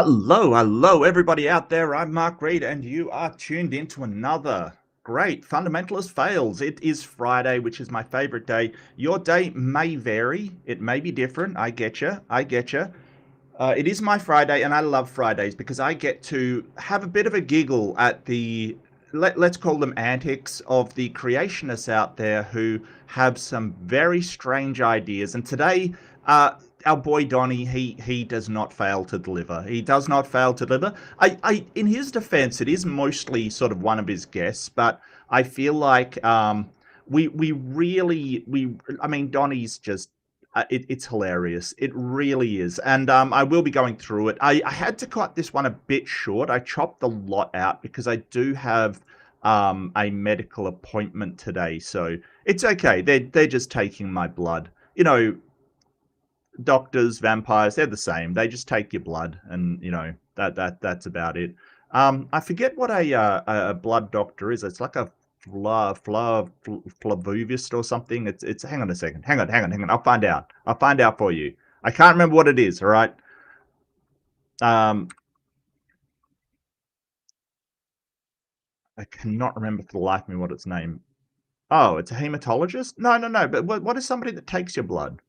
Hello, everybody out there. I'm Mark Reed, and you are tuned into another great Fundamentalist Fails. It is Friday, which is my favorite day. Your day may vary, it may be different. I get you. It is my Friday, and I love Fridays because I get to have a bit of a giggle at the, let's call them antics, of the creationists out there who have some very strange ideas. And today, our boy Donny, he does not fail to deliver. He does not fail to deliver. In his defense, it is mostly sort of one of his guests, but I feel like I mean, Donny's just it's hilarious. It really is. And I will be going through it. I had to cut this one a bit short. I chopped a lot out because I do have a medical appointment today. So it's okay. They're just taking my blood. You know, doctors, vampires, they're the same. They just take your blood, and that's about it. I forget what a blood doctor is. It's like a flavovist or something. It's hang on a second. Hang on. I'll find out for you. I can't remember what it is, all right? I cannot remember for the life of me what its name. Oh, it's a hematologist? No. But what is somebody that takes your blood?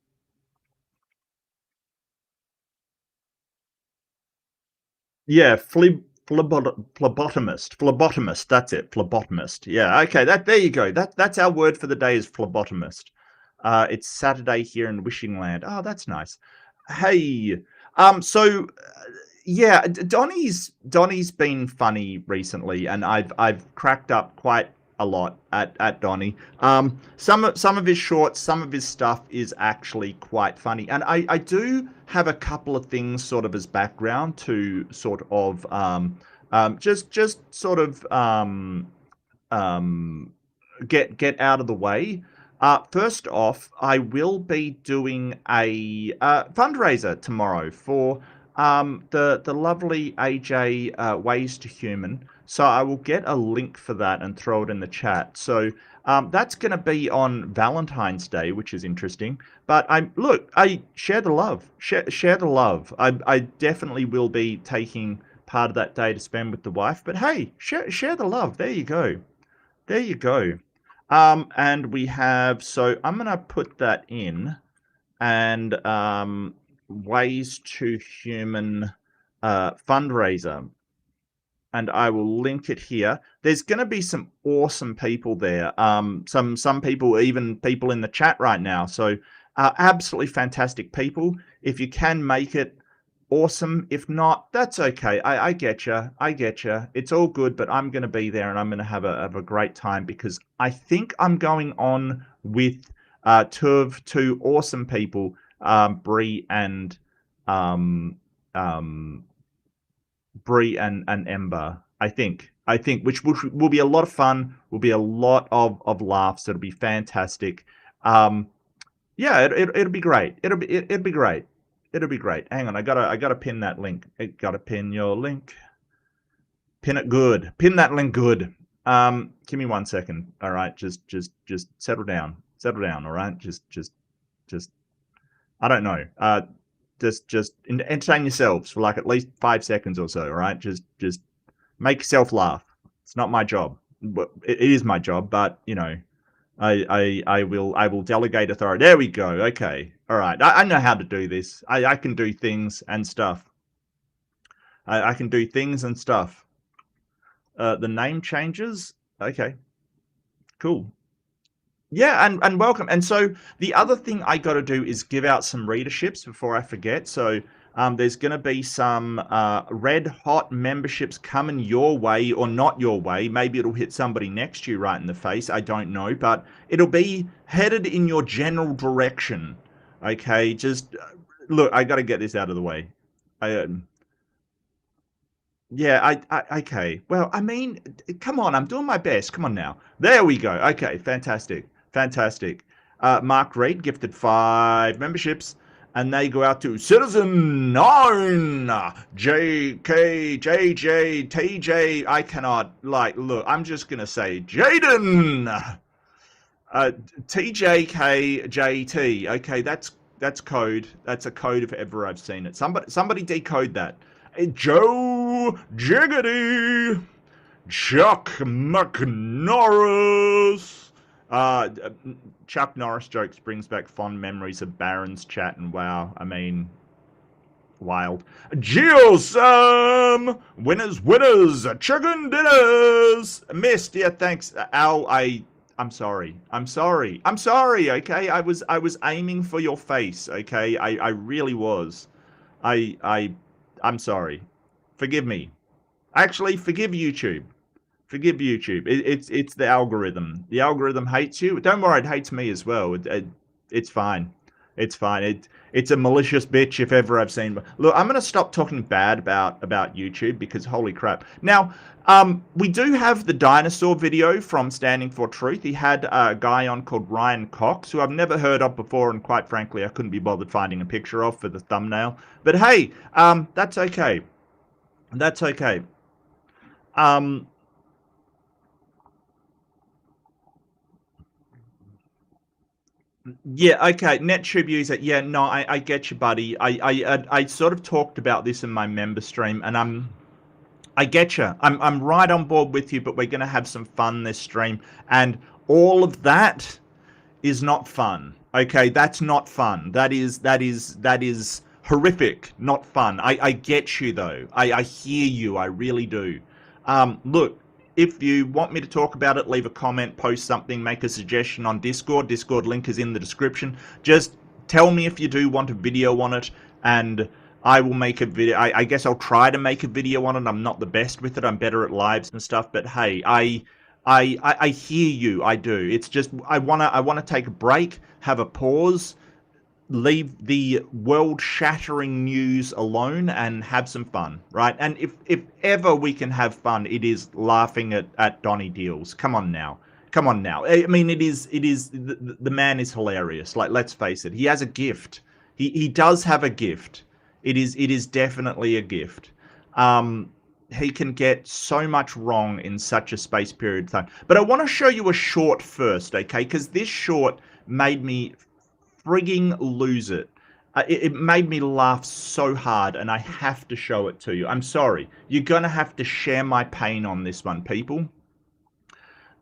Yeah, phlebotomist. That's it, phlebotomist. Yeah, okay. There you go. That's our word for the day is phlebotomist. It's Saturday here in Wishing Land. Oh, that's nice. Hey, so yeah, Donny's been funny recently, and I've cracked up quite a lot at Donny. Some of his shorts, some of his stuff is actually quite funny, and I do have a couple of things sort of as background to sort of just sort of get out of the way. First off, I will be doing a fundraiser tomorrow for the lovely AJ Ways to Human. So I will get a link for that and throw it in the chat. So that's going to be on Valentine's Day, which is interesting. But I share the love. Share the love. I definitely will be taking part of that day to spend with the wife. But hey, share the love. There you go. There you go. And we have, so I'm going to put that in, and Ways to Human fundraiser. And I will link it here. There's going to be some awesome people there. Some people, even people in the chat right now. So absolutely fantastic people. If you can make it, awesome. If not, that's okay. I get you. I get you. It's all good, but I'm going to be there, and I'm going to have a great time because I think I'm going on with two awesome people, Bree and Ember. I think which will be a lot of fun. Will be a lot of laughs. It'll be fantastic. Yeah, it'll be great. It'll be great. It'll be great. Hang on, I gotta pin that link. I gotta pin your link. Pin it good. Pin that link good. Give me 1 second. All right, just settle down. Settle down. All right, just. I don't know. Just entertain yourselves for like at least 5 seconds or so. All right, just make yourself laugh. It's not my job. It is my job, but I will delegate authority. There we go. Okay. All right. I know how to do this. I can do things and stuff. I can do things and stuff. The name changes. Okay. Cool. Yeah, and welcome. And so the other thing I got to do is give out some readerships before I forget. So there's going to be some red hot memberships coming your way or not your way. Maybe it'll hit somebody next to you right in the face. I don't know, but it'll be headed in your general direction. Okay, just look, I got to get this out of the way. Yeah, okay. Well, I mean, come on, I'm doing my best. Come on now. There we go. Okay, fantastic. Fantastic. Mark Reed gifted 5 memberships, and they go out to Citizen 9, JK, JJ, TJ. I cannot, look, I'm just going to say Jaden. TJKJT. Okay, that's code. That's a code if ever I've seen it. Somebody decode that. Joe Jiggity, Chuck McNorris. Chuck Norris jokes brings back fond memories of Baron's chat, and wow, I mean, wild. Sam, winners, chicken dinners. Missed, yeah, thanks, Al. I'm sorry. Okay, I was aiming for your face. Okay, I really was. I'm sorry. Forgive me. Actually, forgive YouTube. Forgive YouTube. It's the algorithm. The algorithm hates you. Don't worry, it hates me as well. It's fine. It's fine. It's a malicious bitch if ever I've seen. Look, I'm gonna stop talking bad about YouTube because holy crap. Now, we do have the Dinosaur video from Standing for Truth. He had a guy on called Ryan Cox, who I've never heard of before, and quite frankly, I couldn't be bothered finding a picture of for the thumbnail. But hey, that's okay. That's okay. Yeah, okay. NetTube user. Yeah, no, I get you, buddy. I sort of talked about this in my member stream, and I get you. I'm right on board with you, but we're gonna have some fun this stream, and all of that is not fun. Okay, that's not fun. That is horrific, not fun. I get you though. I hear you. I really do. Look, if you want me to talk about it, leave a comment, post something, make a suggestion on Discord. Discord link is in the description. Just tell me if you do want a video on it, and I will make a video. I guess I'll try to make a video on it. I'm not the best with it. I'm better at lives and stuff. But hey, I hear you. I do. It's just I wanna take a break, have a pause, leave the world-shattering news alone and have some fun, right? And if ever we can have fun, it is laughing at Donny deals. Come on now. I mean, it is the man is hilarious. Like, let's face it, he has a gift. He does have a gift. It is definitely a gift. He can get so much wrong in such a space period of time. But I want to show you a short first, okay? Because this short made me frigging lose it. It made me laugh so hard, and I have to show it to you. I'm sorry. You're going to have to share my pain on this one, people.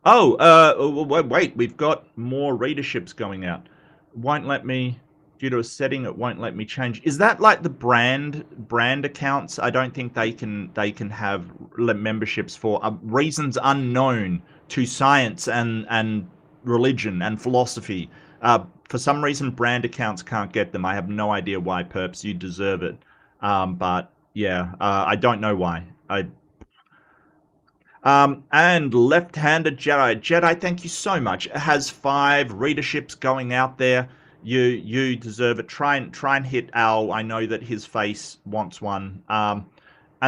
Oh, wait. We've got more readerships going out. Won't let me, due to a setting, it won't let me change. Is that like the brand accounts? I don't think they can have memberships for reasons unknown to science and religion and philosophy. For some reason, brand accounts can't get them. I have no idea why, Perps. You deserve it. But yeah, I don't know why. And left-handed Jedi. Jedi, thank you so much. It has 5 readerships going out there. You deserve it. Try and hit Al. I know that his face wants one. And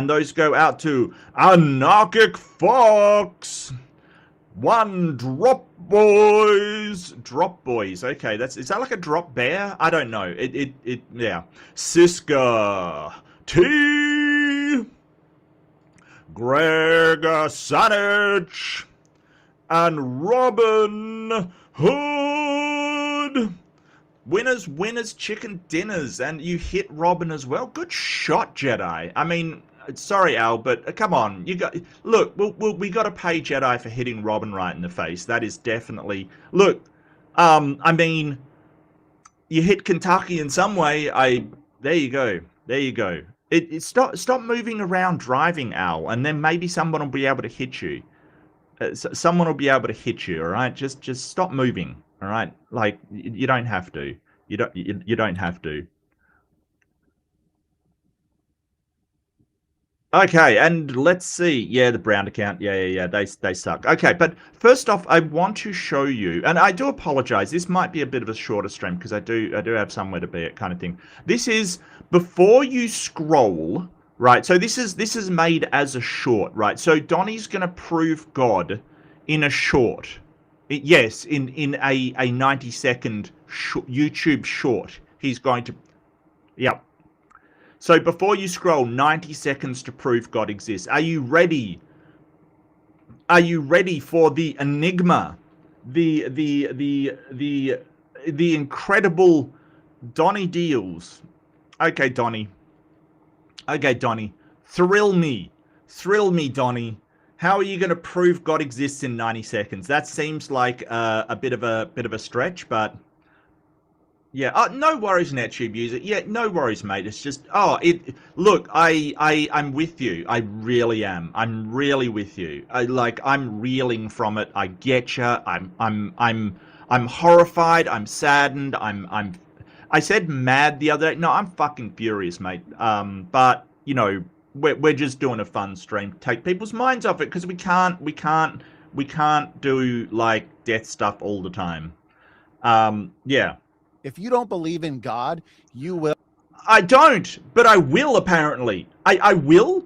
those go out to Anarchic Fox. 1 Drop Boys. Drop Boys. Okay, is that like a drop bear? I don't know. Yeah. Siska T. Greg Sanich. And Robin Hood. Winners chicken dinners, and you hit Robin as well. Good shot, Jedi. I mean, sorry, Al, but come on. Look. We got to pay Jedi for hitting Robin right in the face. That is definitely look. I mean, you hit Kentucky in some way. There you go. Stop moving around driving, Al, and then maybe someone will be able to hit you. Someone will be able to hit you. All right, just stop moving. All right, like you don't have to. You don't have to. Okay, and let's see. Yeah, the Brown account. Yeah. They suck. Okay, but first off, I want to show you, and I do apologize. This might be a bit of a shorter stream because I do have somewhere to be at, kind of thing. This is before you scroll, right? So this is made as a short, right? So Donny's gonna prove God in a short. Yes, in a 90-second YouTube short. He's going to, yep. So before you scroll, 90 seconds to prove God exists. Are you ready? Are you ready for the enigma? The incredible Donny deals. Okay, Donny. Thrill me. Thrill me, Donny. How are you going to prove God exists in 90 seconds? That seems like a bit of a stretch, but yeah. No worries, NetTube user. Yeah, no worries, mate. It's just look, I'm with you. I really am. I'm really with you. I'm reeling from it. I get you. I'm horrified. I'm saddened. I said mad the other day. No, I'm fucking furious, mate. But you know, we're just doing a fun stream to take people's minds off it because we can't do like death stuff all the time. Yeah. If you don't believe in God, you will. I don't, but I will apparently. I will?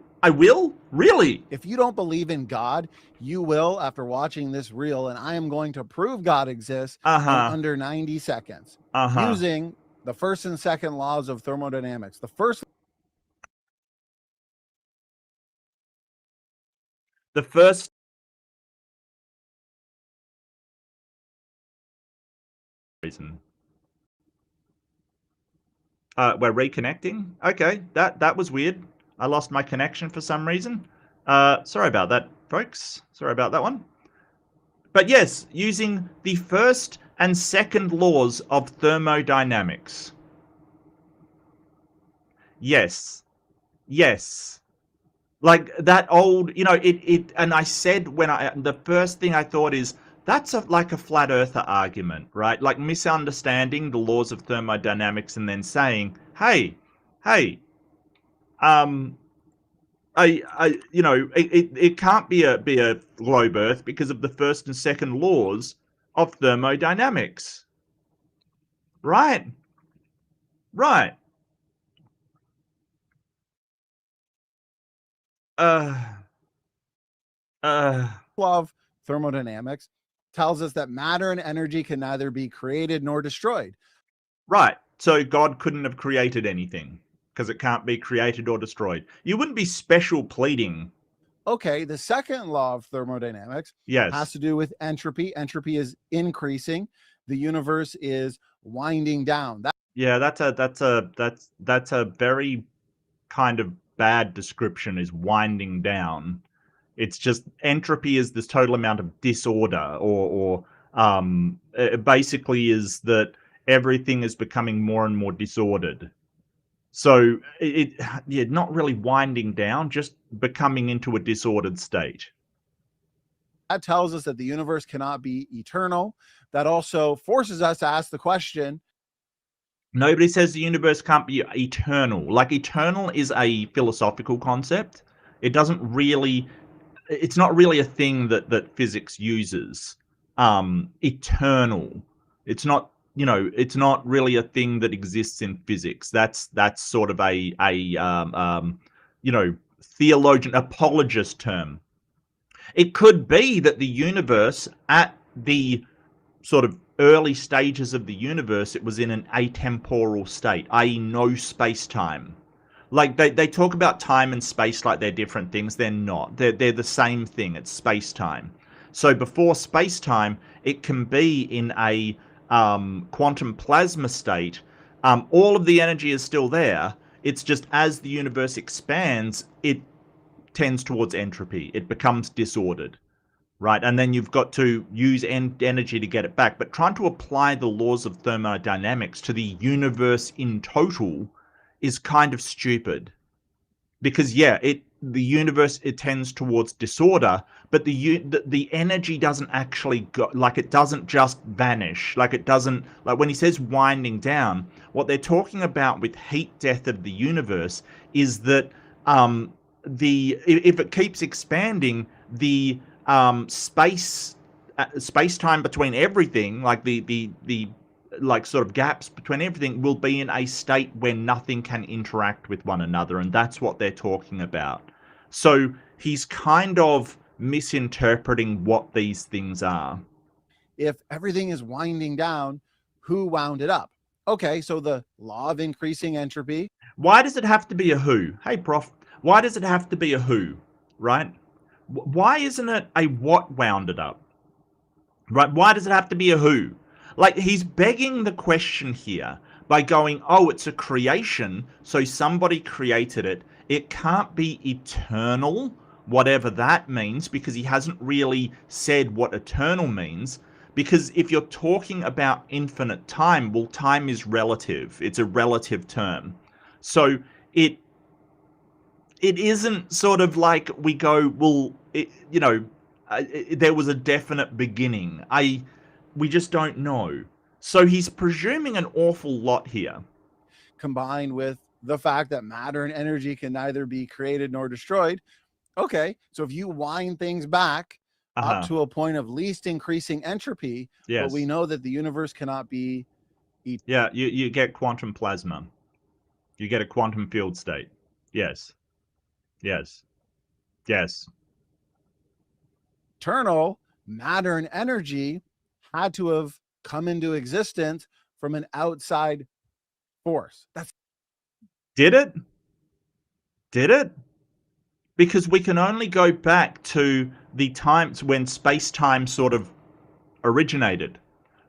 Really? If you don't believe in God, you will after watching this reel, and I am going to prove God exists in under 90 seconds using the first and second laws of thermodynamics. The first reason. We're reconnecting. Okay, that was weird. I lost my connection for some reason. Sorry about that, folks. Sorry about that one. But yes, using the first and second laws of thermodynamics. Yes. Like that old, and I said the first thing I thought is, that's like a flat earther argument, right? Like misunderstanding the laws of thermodynamics and then saying, hey, it can't be a globe Earth because of the first and second laws of thermodynamics, right? law of thermodynamics tells us that matter and energy can neither be created nor destroyed. Right. So God couldn't have created anything because it can't be created or destroyed. You wouldn't be special pleading. Okay, the second law of thermodynamics has to do with entropy. Entropy is increasing. The universe is winding down. That's a very kind of bad description, is winding down. It's just entropy is this total amount of disorder, or it basically is that everything is becoming more and more disordered. So not really winding down, just becoming into a disordered state. That tells us that the universe cannot be eternal. That also forces us to ask the question. Nobody says the universe can't be eternal. Like, eternal is a philosophical concept. It's not really a thing that physics uses. Eternal. It's not really a thing that exists in physics. That's sort of a theologian apologist term. It could be that the universe, at the sort of early stages of the universe, it was in an atemporal state, i.e. no space-time. Like, they talk about time and space like they're different things. They're not. They're the same thing. It's space-time. So before space-time, it can be in a quantum plasma state. All of the energy is still there. It's just as the universe expands, it tends towards entropy. It becomes disordered, right? And then you've got to use energy to get it back. But trying to apply the laws of thermodynamics to the universe in total is kind of stupid. Because the universe, it tends towards disorder, but the energy doesn't actually go, like, it doesn't just vanish. Like, it doesn't, like, when he says winding down, what they're talking about with heat death of the universe is that if it keeps expanding, the space-time between everything, like the like sort of gaps between everything, will be in a state where nothing can interact with one another, and that's what they're talking about. So he's kind of misinterpreting what these things are. If everything is winding down, who wound it up? Okay, so the law of increasing entropy. Why does it have to be a who? Hey, Prof, why does it have to be a who, right? Why isn't it a what wound it up? Right? Why does it have to be a who? Like, he's begging the question here by going, oh, it's a creation, so somebody created it. it can't be eternal, whatever that means, because he hasn't really said what eternal means. Because if you're talking about infinite time, well, time is relative. It's a relative term. So it isn't sort of like we go, well, there was a definite beginning. We just don't know. So he's presuming an awful lot here. Combined with the fact that matter and energy can neither be created nor destroyed. Okay, so if you wind things back up to a point of least increasing entropy, yes, but we know that the universe cannot be... Yeah, you get quantum plasma. You get a quantum field state. Yes. Yes. Yes. Eternal matter and energy had to have come into existence from an outside force. Did it? Did it? Because we can only go back to the times when space-time sort of originated,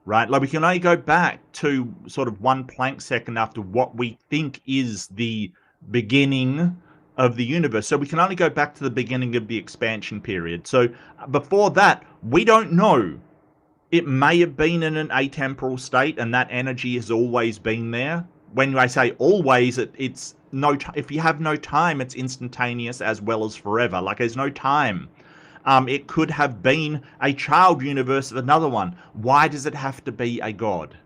right? Like we can only go back to sort of 1 Planck second after what we think is the beginning of the universe. So we can only go back to the beginning of the expansion period. So before that, we don't know. It may have been in an atemporal state, and that energy has always been there. When I say always, it's no. If you have no time, it's instantaneous as well as forever. Like there's no time. It could have been a child universe of another one. Why does it have to be a god?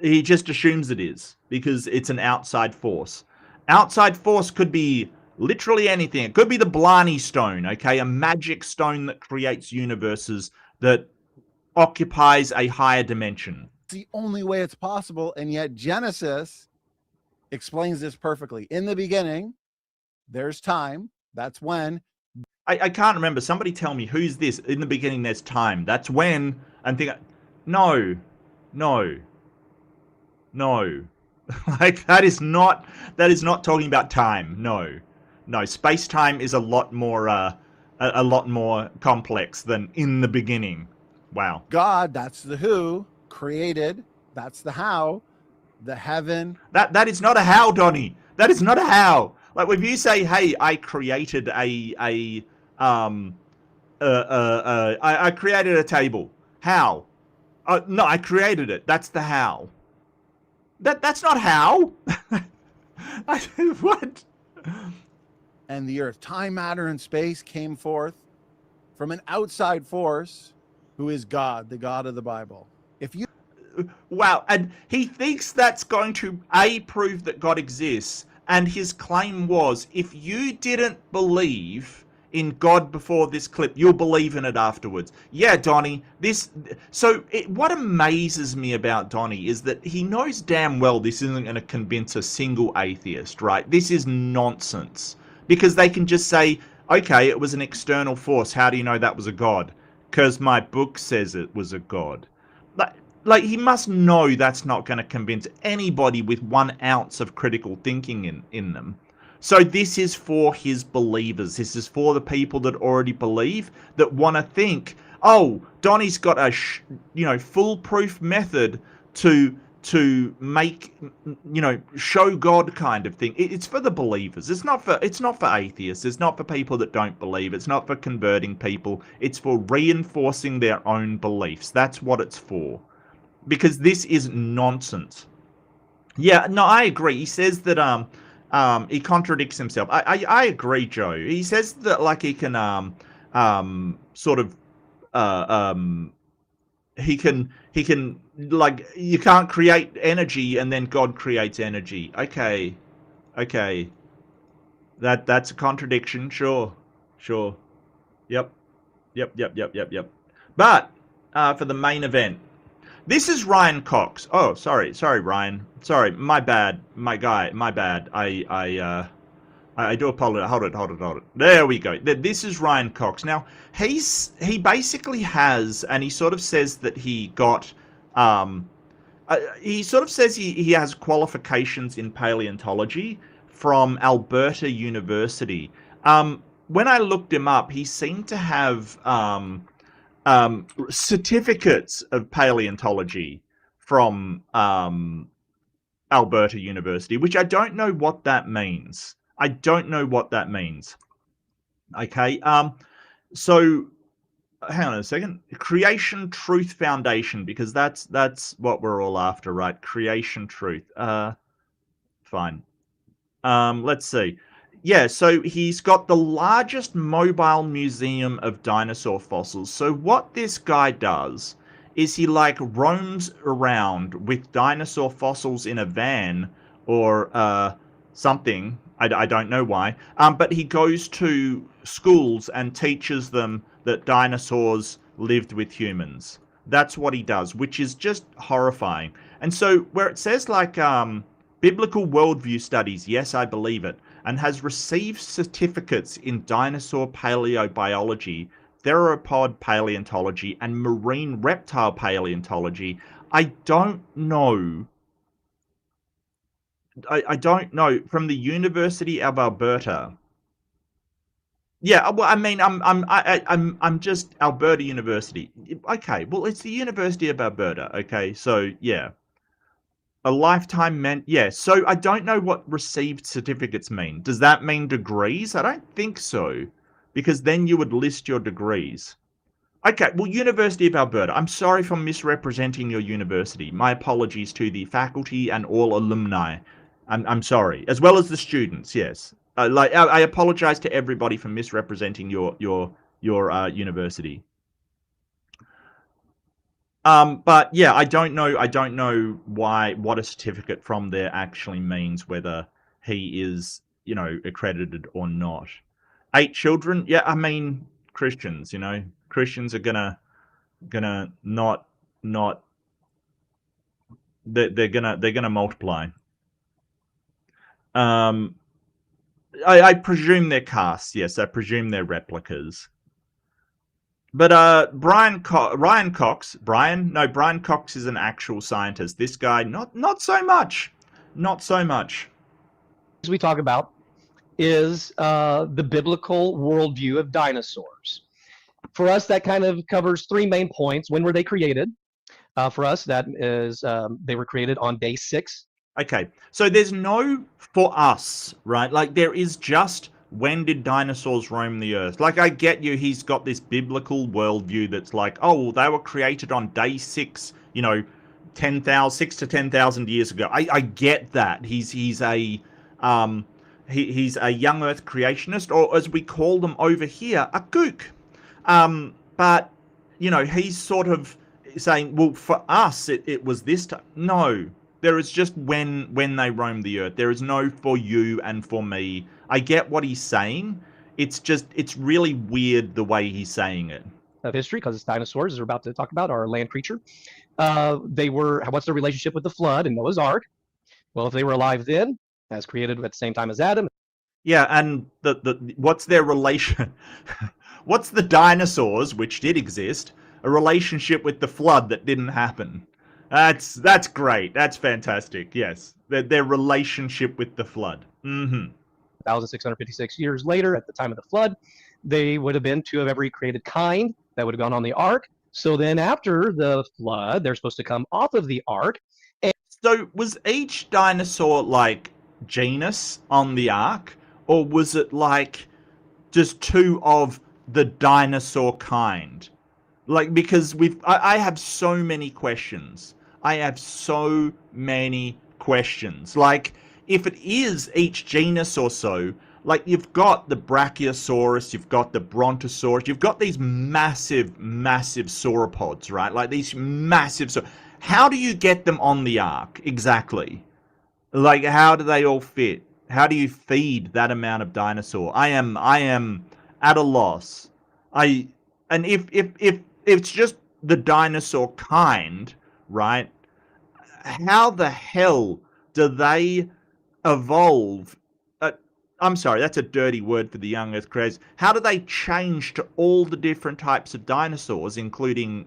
He just assumes it is because it's an outside force. Outside force could be literally anything. It could be the Blarney Stone, okay? A magic stone that creates universes that occupies a higher dimension. It's the only way it's possible, and yet Genesis explains this perfectly. In the beginning, there's time. That's when. I can't remember. Somebody tell me, who's this? In the beginning, there's time. That's when. And think, no. Like that is not talking about time. No. Space-time is a lot more complex than in the beginning. Wow. God, that's the who, created, that's the how, the heaven. That is not a how, Donny. That is not a how. Like when you say, "Hey, I created I created a table." How? No, I created it. That's the how. That's not how. What? And the earth, time, matter, and space came forth from an outside force who is God, the God of the Bible. Wow, and he thinks that's going to prove that God exists, and his claim was, if you didn't believe in God before this clip, you'll believe in it afterwards. Yeah, Donny, what amazes me about Donny is that he knows damn well this isn't going to convince a single atheist, right? This is nonsense. Because they can just say, okay, it was an external force. How do you know that was a god? Because my book says it was a god. Like he must know that's not going to convince anybody with 1 ounce of critical thinking in them. So this is for his believers. This is for the people that already believe, that want to think, oh, Donny's got a foolproof method to make, show God kind of thing. It's for the believers. It's not for atheists. It's not for people that don't believe. It's not for converting people. It's for reinforcing their own beliefs. That's what it's for. Because this is nonsense. Yeah, no, I agree. He says that he contradicts himself. I agree, Joe. He says that like he can he can like, you can't create energy and then God creates energy. Okay. That's a contradiction. Sure. Yep. But for the main event, this is Ryan Cox. Oh, sorry, Ryan. Sorry, my bad, my guy, my bad. I do apologize. Hold it. There we go. This is Ryan Cox. Now, he basically has, and he sort of says that he got, he sort of says he has qualifications in paleontology from Alberta University. When I looked him up, he seemed to have certificates of paleontology from Alberta University, which I don't know what that means. I don't know what that means. Okay. So hang on a second. Creation Truth Foundation, because that's what we're all after, right? Creation Truth. Fine. Let's see. Yeah, so he's got the largest mobile museum of dinosaur fossils. So what this guy does is he like roams around with dinosaur fossils in a van or something. I don't know why. But he goes to schools and teaches them that dinosaurs lived with humans. That's what he does, which is just horrifying. And so where it says like biblical worldview studies, yes, I believe it, and has received certificates in dinosaur paleobiology, theropod paleontology, and marine reptile paleontology. I don't know. I don't know. From the University of Alberta. Yeah, well, I mean, I'm just Alberta University. Okay, well, it's the University of Alberta. Okay, so yeah. A lifetime meant, yeah. So I don't know what received certificates mean. Does that mean degrees? I don't think so, because then you would list your degrees. Okay, well, University of Alberta. I'm sorry for misrepresenting your university. My apologies to the faculty and all alumni. I'm sorry, as well as the students. Yes, I apologize to everybody for misrepresenting your university. But yeah, I don't know what a certificate from there actually means, whether he is, accredited or not. 8 children, yeah, I mean, Christians, Christians are gonna not they're gonna multiply. I presume they're casts, yes, I presume they're replicas. But Brian Cox is an actual scientist. This guy, not so much. Not so much. As we talk about is the biblical worldview of dinosaurs. For us, that kind of covers 3 main points. When were they created? For us, that is they were created on day 6. Okay, so there's no for us, right? Like there is just when did dinosaurs roam the earth? Like I get you, he's got this biblical worldview that's like, oh, well, they were created on day 6, 6 to 10,000 years ago. I get that. He's a he's a young Earth creationist, or as we call them over here, a kook. But he's sort of saying, well, for us, it was this time. No, there is just when they roam the earth. There is no for you and for me. I get what he's saying. It's really weird the way he's saying it. Of history, because dinosaurs, as we're about to talk about, are a land creature. What's their relationship with the flood and Noah's Ark? Well, if they were alive then, as created at the same time as Adam. Yeah, and what's their relation? What's the dinosaurs, which did exist, a relationship with the flood that didn't happen? That's great. That's fantastic. Yes, their relationship with the flood. 1,656 years later, at the time of the flood, they would have been 2 of every created kind that would have gone on the ark. So then after the flood, they're supposed to come off of the ark. So was each dinosaur like genus on the ark, or was it like just 2 of the dinosaur kind? Like, because I have so many questions. Like, if it is each genus or so, like you've got the Brachiosaurus, you've got the Brontosaurus, you've got these massive sauropods, right? Like these massive. How do you get them on the ark exactly? Like, how do they all fit? How do you feed that amount of dinosaur? I am at a loss. And if it's just the dinosaur kind, right? How the hell do they evolve? I'm sorry, that's a dirty word for the young Earth creators. How do they change to all the different types of dinosaurs, including,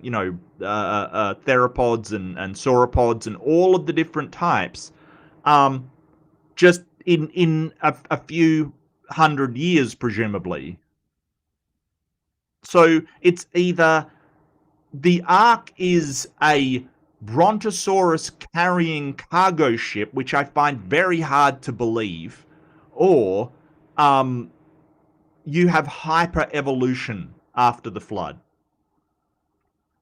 theropods and sauropods and all of the different types, just in a few hundred years, presumably? So it's either the Ark is a Brontosaurus carrying cargo ship, which I find very hard to believe, or you have hyper evolution after the flood.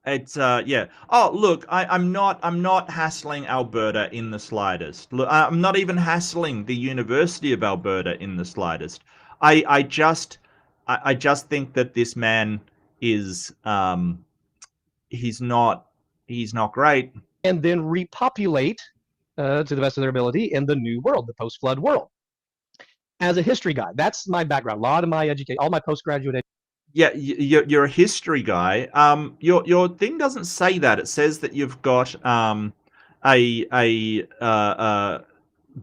It's yeah. Oh, look, I'm not hassling Alberta in the slightest. Look, I'm not even hassling the University of Alberta in the slightest. I just think that this man is he's not great. And then repopulate to the best of their ability in the new world, the post-flood world. As a history guy, that's my background. A lot of my education, all my postgraduate. Yeah, you're a history guy. Your thing doesn't say that. It says that you've got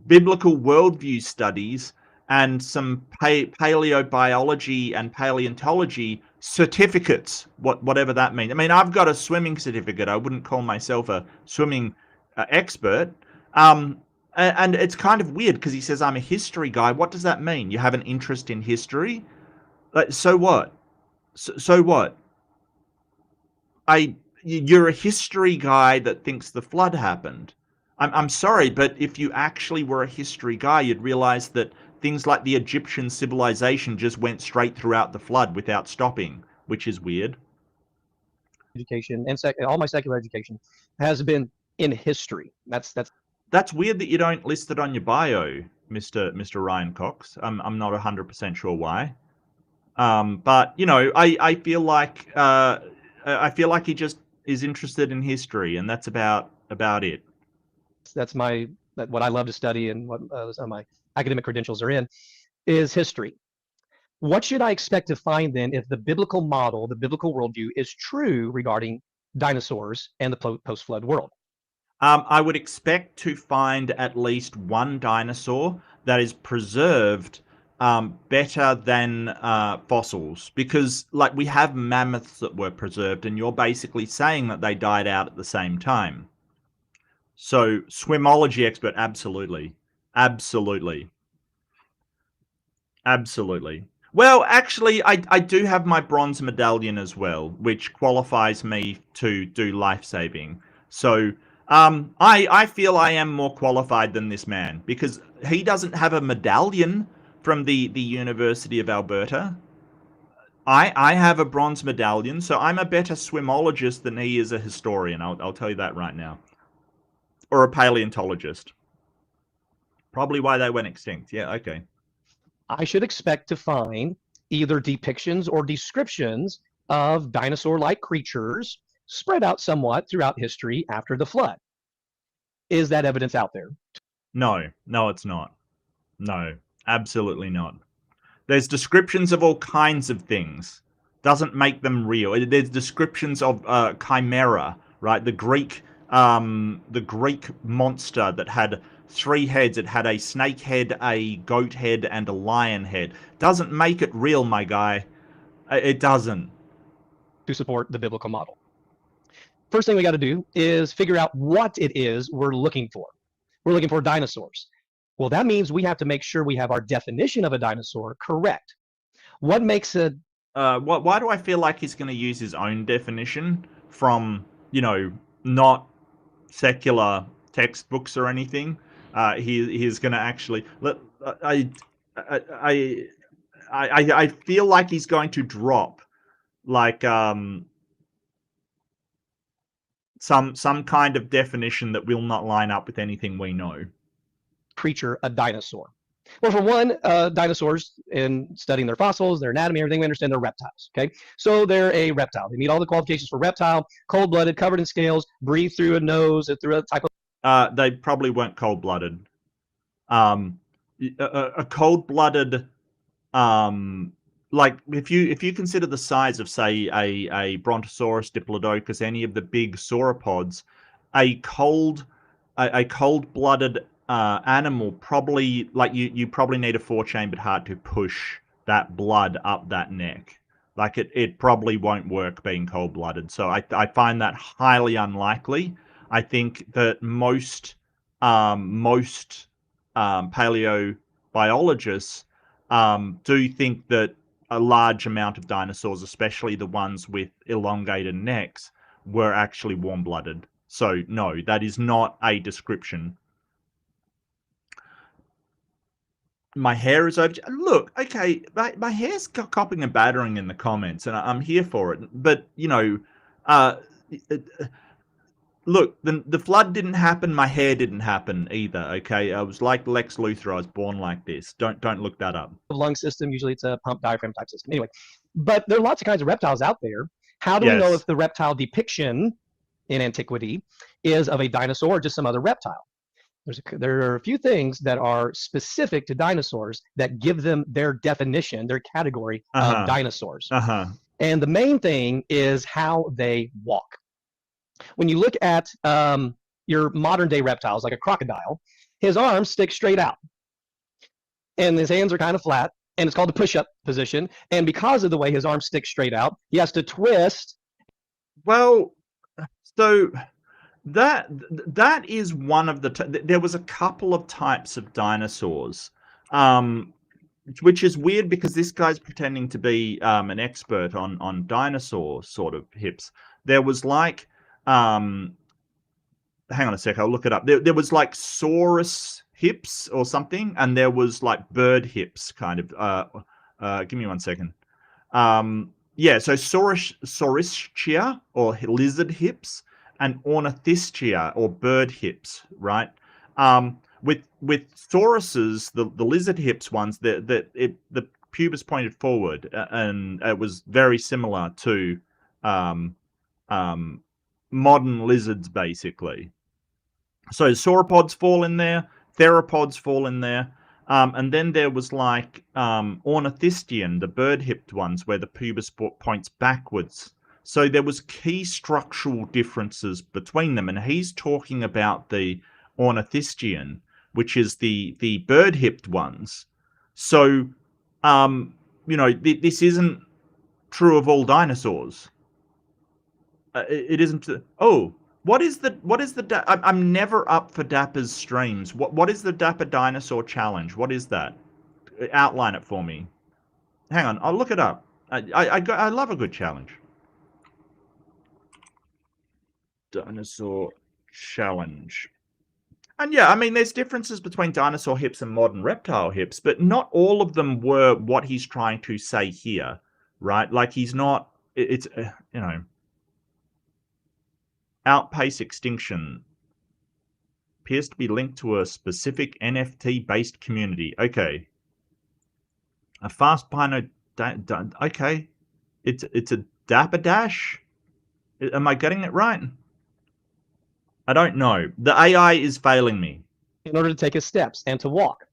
biblical worldview studies and some paleobiology and paleontology certificates. Whatever that means. I mean, I've got a swimming certificate. I wouldn't call myself a swimming expert. And it's kind of weird because he says I'm a history guy. What does that mean? You have an interest in history? So what? So what? You're a history guy that thinks the flood happened. I'm sorry, but if you actually were a history guy, you'd realize that things like the Egyptian civilization just went straight throughout the flood without stopping, which is weird. Education and all my secular education has been in history. That's weird that you don't list it on your bio, Mr. Ryan Cox. I'm not 100% sure why. But you know, I feel like he just is interested in history, and that's about it. That's what I love to study, and what some of my academic credentials are in, is history. What should I expect to find then if the biblical model, the biblical worldview, is true regarding dinosaurs and the post-flood world? I would expect to find at least one dinosaur that is preserved better than fossils, because like we have mammoths that were preserved, and you're basically saying that they died out at the same time. So swimology expert, absolutely. Well, actually, I do have my bronze medallion as well, which qualifies me to do life saving. So I feel I am more qualified than this man, because he doesn't have a medallion from the University of Alberta. I have a bronze medallion, so I'm a better swimologist than he is a historian. I'll tell you that right now. Or a paleontologist. Probably why they went extinct. Yeah, okay. I should expect to find either depictions or descriptions of dinosaur-like creatures spread out somewhat throughout history after the flood. Is that evidence out there? No, it's not. No, absolutely not. There's descriptions of all kinds of things. Doesn't make them real. There's descriptions of chimera, right? The Greek monster that had 3 heads. It had a snake head, a goat head, and a lion head. Doesn't make it real, my guy. It doesn't. To support the biblical model. First thing we got to do is figure out what it is we're looking for. We're looking for dinosaurs. Well, that means we have to make sure we have our definition of a dinosaur correct. What makes a... why do I feel like he's going to use his own definition from, you know, not secular textbooks or anything? He's going to actually... I feel like he's going to drop, like, some kind of definition that will not line up with anything we know. Creature, a dinosaur. Well, for one, dinosaurs, in studying their fossils, their anatomy, everything, we understand they're reptiles. Okay, so they're a reptile. They meet all the qualifications for reptile: cold-blooded, covered in scales, breathe through a nose, through a type of... They probably weren't cold-blooded. A cold-blooded, like if you consider the size of, say, a Brontosaurus, Diplodocus, any of the big sauropods, a cold-blooded animal probably, like, you probably need a 4-chambered heart to push that blood up that neck. Like it probably won't work being cold-blooded. So I find that highly unlikely. I think that most paleobiologists do think that a large amount of dinosaurs, especially the ones with elongated necks, were actually warm-blooded. So no, that is not a description. my hair is over. Look, okay, my hair's copping a battering in the comments, and I'm here for it. But look, the flood didn't happen. My hair didn't happen either. Okay, I was like Lex Luthor. I was born like this. Don't look that up. Lung system. Usually, it's a pump diaphragm type system. Anyway, but there are lots of kinds of reptiles out there. How do we know if the reptile depiction in antiquity is of a dinosaur or just some other reptile? There are a few things that are specific to dinosaurs that give them their definition, their category of dinosaurs. And the main thing is how they walk. When you look at your modern day reptiles, like a crocodile, his arms stick straight out and his hands are kind of flat, and it's called the push-up position. And because of the way his arms stick straight out, he has to twist. Well, so that is one of the there was a couple of types of dinosaurs, which is weird because this guy's pretending to be an expert on dinosaur sort of hips. There was like hang on a sec, I'll look it up. There was like saurus hips or something, and there was like bird hips kind of. Give me 1 second. Yeah, so Saurischia or lizard hips, and Ornithischia or bird hips, right? With sauruses, the lizard hips ones, the pubis pointed forward, and it was very similar to modern lizards, basically. So sauropods fall in there, theropods fall in there. And then there was like Ornithischian, the bird-hipped ones, where the pubis points backwards. So there was key structural differences between them, and he's talking about the Ornithischian, which is the bird-hipped ones. So, this isn't true of all dinosaurs. It isn't. Oh. What is the I'm never up for Dapper's streams. What is the Dapper Dinosaur Challenge? What is that? Outline it for me. Hang on, I'll look it up. I love a good challenge. Dinosaur Challenge. And yeah, I mean, there's differences between dinosaur hips and modern reptile hips, but not all of them were what he's trying to say here, right? Like he's not. It's outpace extinction appears to be linked to a specific NFT-based community. Okay. A fast pino... Okay. It's a Dapper Dash? Am I getting it right? I don't know. The AI is failing me. In order to take his steps and to walk.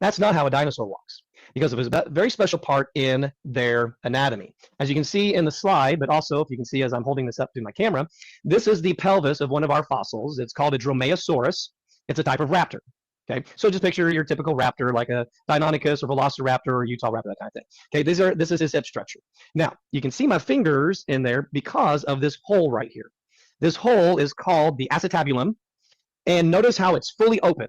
That's not how a dinosaur walks, because it was a very special part in their anatomy. As you can see in the slide, but also if you can see as I'm holding this up to my camera, this is the pelvis of one of our fossils. It's called a Dromaeosaurus. It's a type of raptor. Okay, so just picture your typical raptor, like a Deinonychus or Velociraptor or Utah raptor, that kind of thing. Okay, this is his hip structure. Now, you can see my fingers in there because of this hole right here. This hole is called the acetabulum, and notice how it's fully open.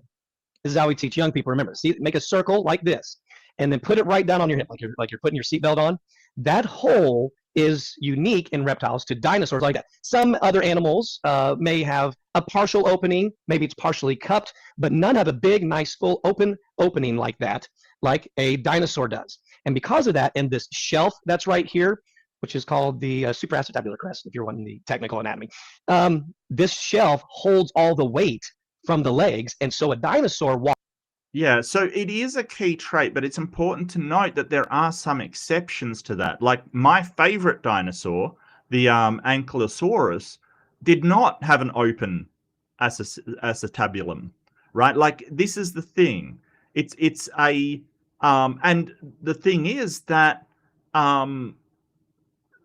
This is how we teach young people. Remember, see, make a circle like this, and then put it right down on your hip, like you're putting your seatbelt on. That hole is unique in reptiles to dinosaurs like that. Some other animals may have a partial opening, maybe it's partially cupped, but none have a big, nice, full opening like that, like a dinosaur does. And because of that, and this shelf that's right here, which is called the supraacetabular crest, if you're wanting the technical anatomy, this shelf holds all the weight from the legs, and so a dinosaur walks. Yeah, so it is a key trait, but it's important to note that there are some exceptions to that. Like my favorite dinosaur, the Ankylosaurus, did not have an open acetabulum, right? Like this is the thing. It's a and the thing is that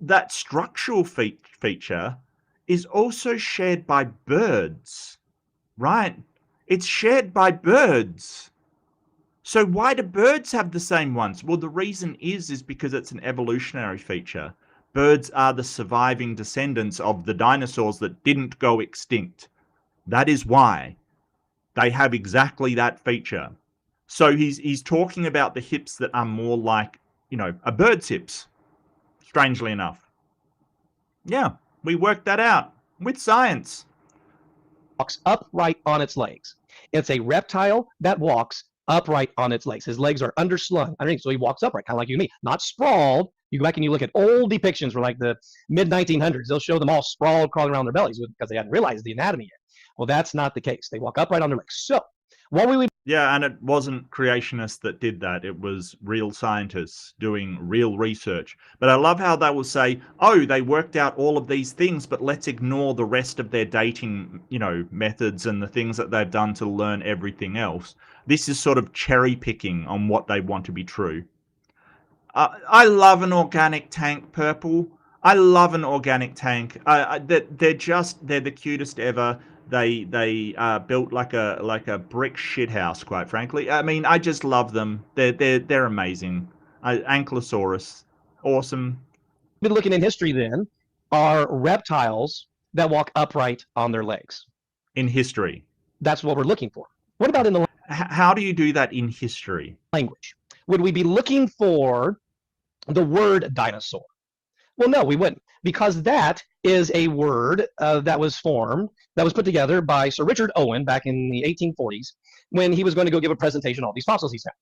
that structural feature is also shared by birds. Right. It's shared by birds. So why do birds have the same ones? Well, the reason is because it's an evolutionary feature. Birds are the surviving descendants of the dinosaurs that didn't go extinct. That is why they have exactly that feature. So he's talking about the hips that are more like, a bird's hips, strangely enough. Yeah, we worked that out with science. Walks upright on its legs. It's a reptile that walks upright on its legs. His legs are underslung underneath, so he walks upright, kind of like you and me, not sprawled. You go back and you look at old depictions from like the mid 1900s. They'll show them all sprawled, crawling around their bellies because they hadn't realized the anatomy yet. Well, that's not the case. They walk upright on their legs. So, what we would Yeah, and it wasn't creationists that did that. It was real scientists doing real research. But I love how they will say, oh, they worked out all of these things, but let's ignore the rest of their dating, methods and the things that they've done to learn everything else. This is sort of cherry picking on what they want to be true. I love an organic tank, Purple. I love an organic tank. They're the cutest ever. They built like a brick shithouse, quite frankly. I mean, I just love them. They're amazing. Ankylosaurus, awesome. been looking in history then are reptiles that walk upright on their legs. In history. That's what we're looking for. What about in the how do you do that in history? Language. Would we be looking for the word dinosaur? Well, no, we wouldn't, because that is a word that was put together by Sir Richard Owen back in the 1840s when he was going to go give a presentation on all these fossils he's found.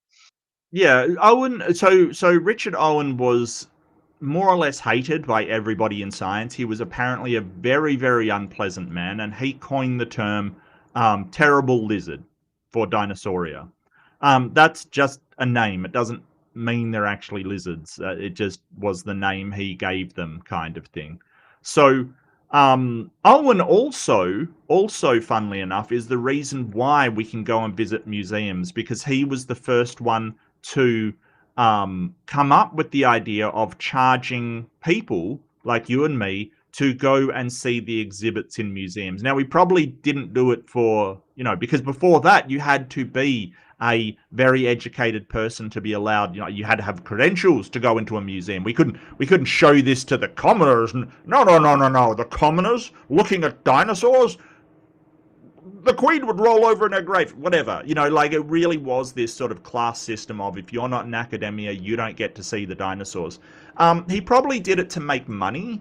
Yeah, Owen. So Richard Owen was more or less hated by everybody in science. He was apparently a very, very unpleasant man, and he coined the term terrible lizard for Dinosauria. That's just a name. It doesn't mean they're actually lizards. It just was the name he gave them, kind of thing. So Owen also, funnily enough, is the reason why we can go and visit museums, because he was the first one to come up with the idea of charging people like you and me to go and see the exhibits in museums. Now, we probably didn't do it for, because before that you had to be a very educated person to be allowed. You had to have credentials to go into a museum. We couldn't show this to the commoners. No. The commoners looking at dinosaurs, the Queen would roll over in her grave. Whatever. It really was this sort of class system of, if you're not in academia, you don't get to see the dinosaurs. He probably did it to make money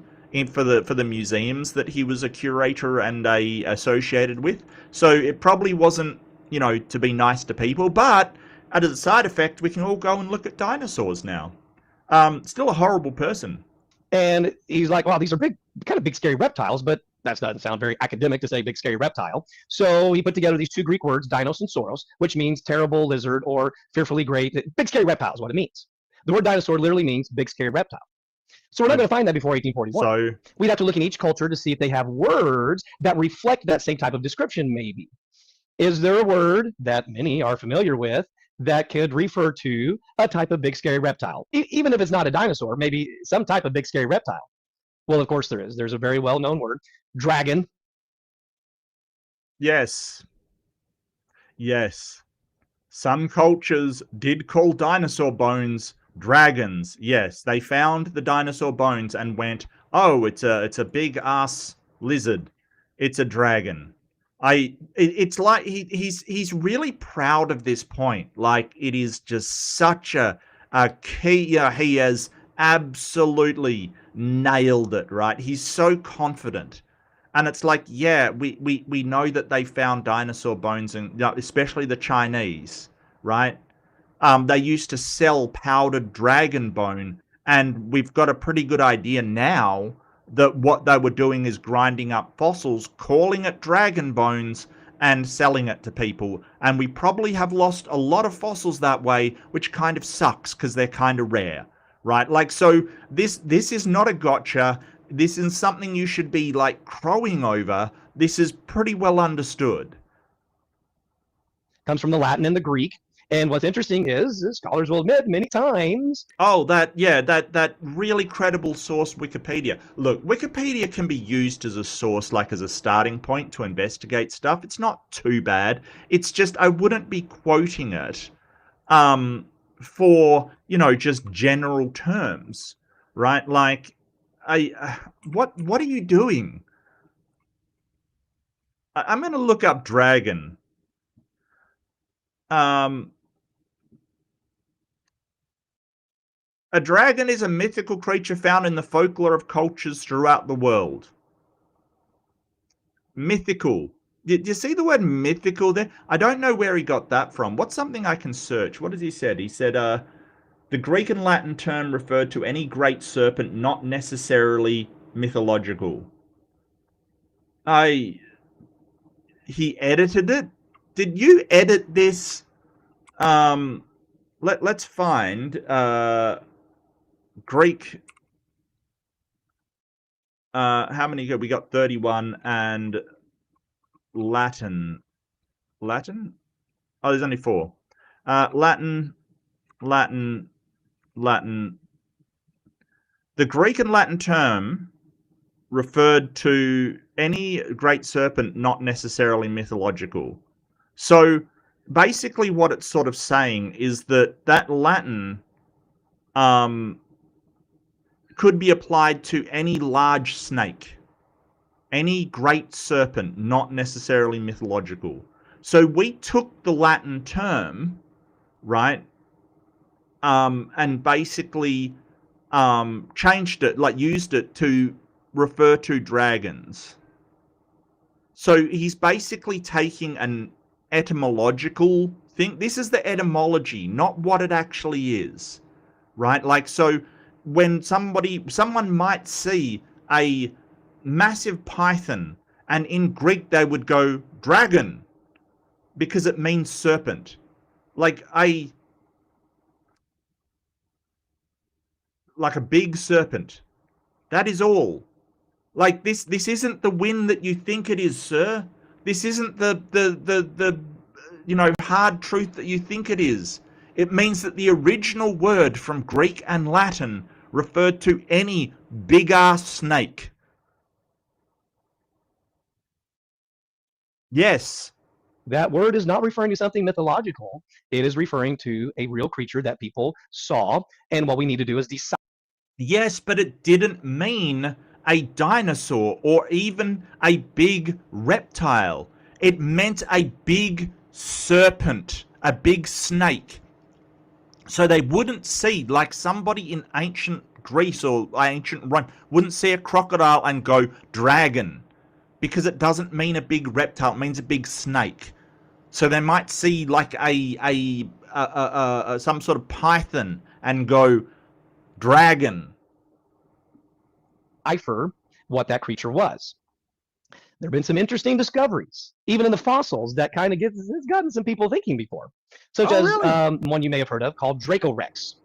for the museums that he was a curator and associated with. So it probably wasn't, to be nice to people, but as a side effect, we can all go and look at dinosaurs now. Still a horrible person. And he's like, wow, these are kind of big, scary reptiles, but that doesn't sound very academic to say big, scary reptile. So he put together these two Greek words, dinos and sauros, which means terrible lizard or fearfully great. Big, scary reptile is what it means. The word dinosaur literally means big, scary reptile. So we're not going to find that before 1841. So we'd have to look in each culture to see if they have words that reflect that same type of description, maybe. Is there a word that many are familiar with that could refer to a type of big, scary reptile? Even if it's not a dinosaur, maybe some type of big, scary reptile. Well, of course there is. There's a very well-known word, dragon. Yes. Some cultures did call dinosaur bones dragons. Yes, they found the dinosaur bones and went, oh, it's a big ass lizard. It's a dragon. It's like he's really proud of this point. Like, it is just such a key. He has absolutely nailed it, right? He's so confident. And it's like, yeah, we know that they found dinosaur bones, and especially the Chinese, right? They used to sell powdered dragon bone, and we've got a pretty good idea now that what they were doing is grinding up fossils, calling it dragon bones, and selling it to people. And we probably have lost a lot of fossils that way, which kind of sucks because they're kind of rare, right? Like, so this is not a gotcha. This is something you should be like crowing over. This is pretty well understood. Comes from the Latin and the Greek. And what's interesting is, scholars will admit many times. Oh, that really credible source, Wikipedia. Look, Wikipedia can be used as a source, like as a starting point to investigate stuff. It's not too bad. It's just, I wouldn't be quoting it for, just general terms, right? Like, what are you doing? I'm going to look up dragon. A dragon is a mythical creature found in the folklore of cultures throughout the world. Mythical. Did you see the word mythical there? I don't know where he got that from. What's something I can search? What has he said? He said, the Greek and Latin term referred to any great serpent, not necessarily mythological. He edited it? Did you edit this? Let's find Greek. How many? We got 31 and Latin. Latin? Oh, there's only 4. Latin. The Greek and Latin term referred to any great serpent, not necessarily mythological. So basically what it's sort of saying is that Latin could be applied to any large snake, any great serpent, not necessarily mythological. So we took the Latin term, right, and basically changed it, like used it to refer to dragons. So he's basically taking an etymological thing. This is the etymology, not what it actually is, right? Like, so when someone might see a massive python, and in Greek they would go dragon because it means serpent. Like a big serpent. That is all. Like this isn't the wind that you think it is, sir. This isn't the hard truth that you think it is. It means that the original word from Greek and Latin referred to any big-ass snake. Yes. That word is not referring to something mythological. It is referring to a real creature that people saw, and what we need to do is decide. Yes, but it didn't mean a dinosaur or even a big reptile. It meant a big serpent, a big snake. So they wouldn't see, like somebody in ancient Greece or ancient Rome wouldn't see a crocodile and go dragon, because it doesn't mean a big reptile, it means a big snake. So they might see like some sort of python and go dragon. Decipher what that creature was. There have been some interesting discoveries, even in the fossils, that kind of it's gotten some people thinking before, such as really? One you may have heard of called Dracorex.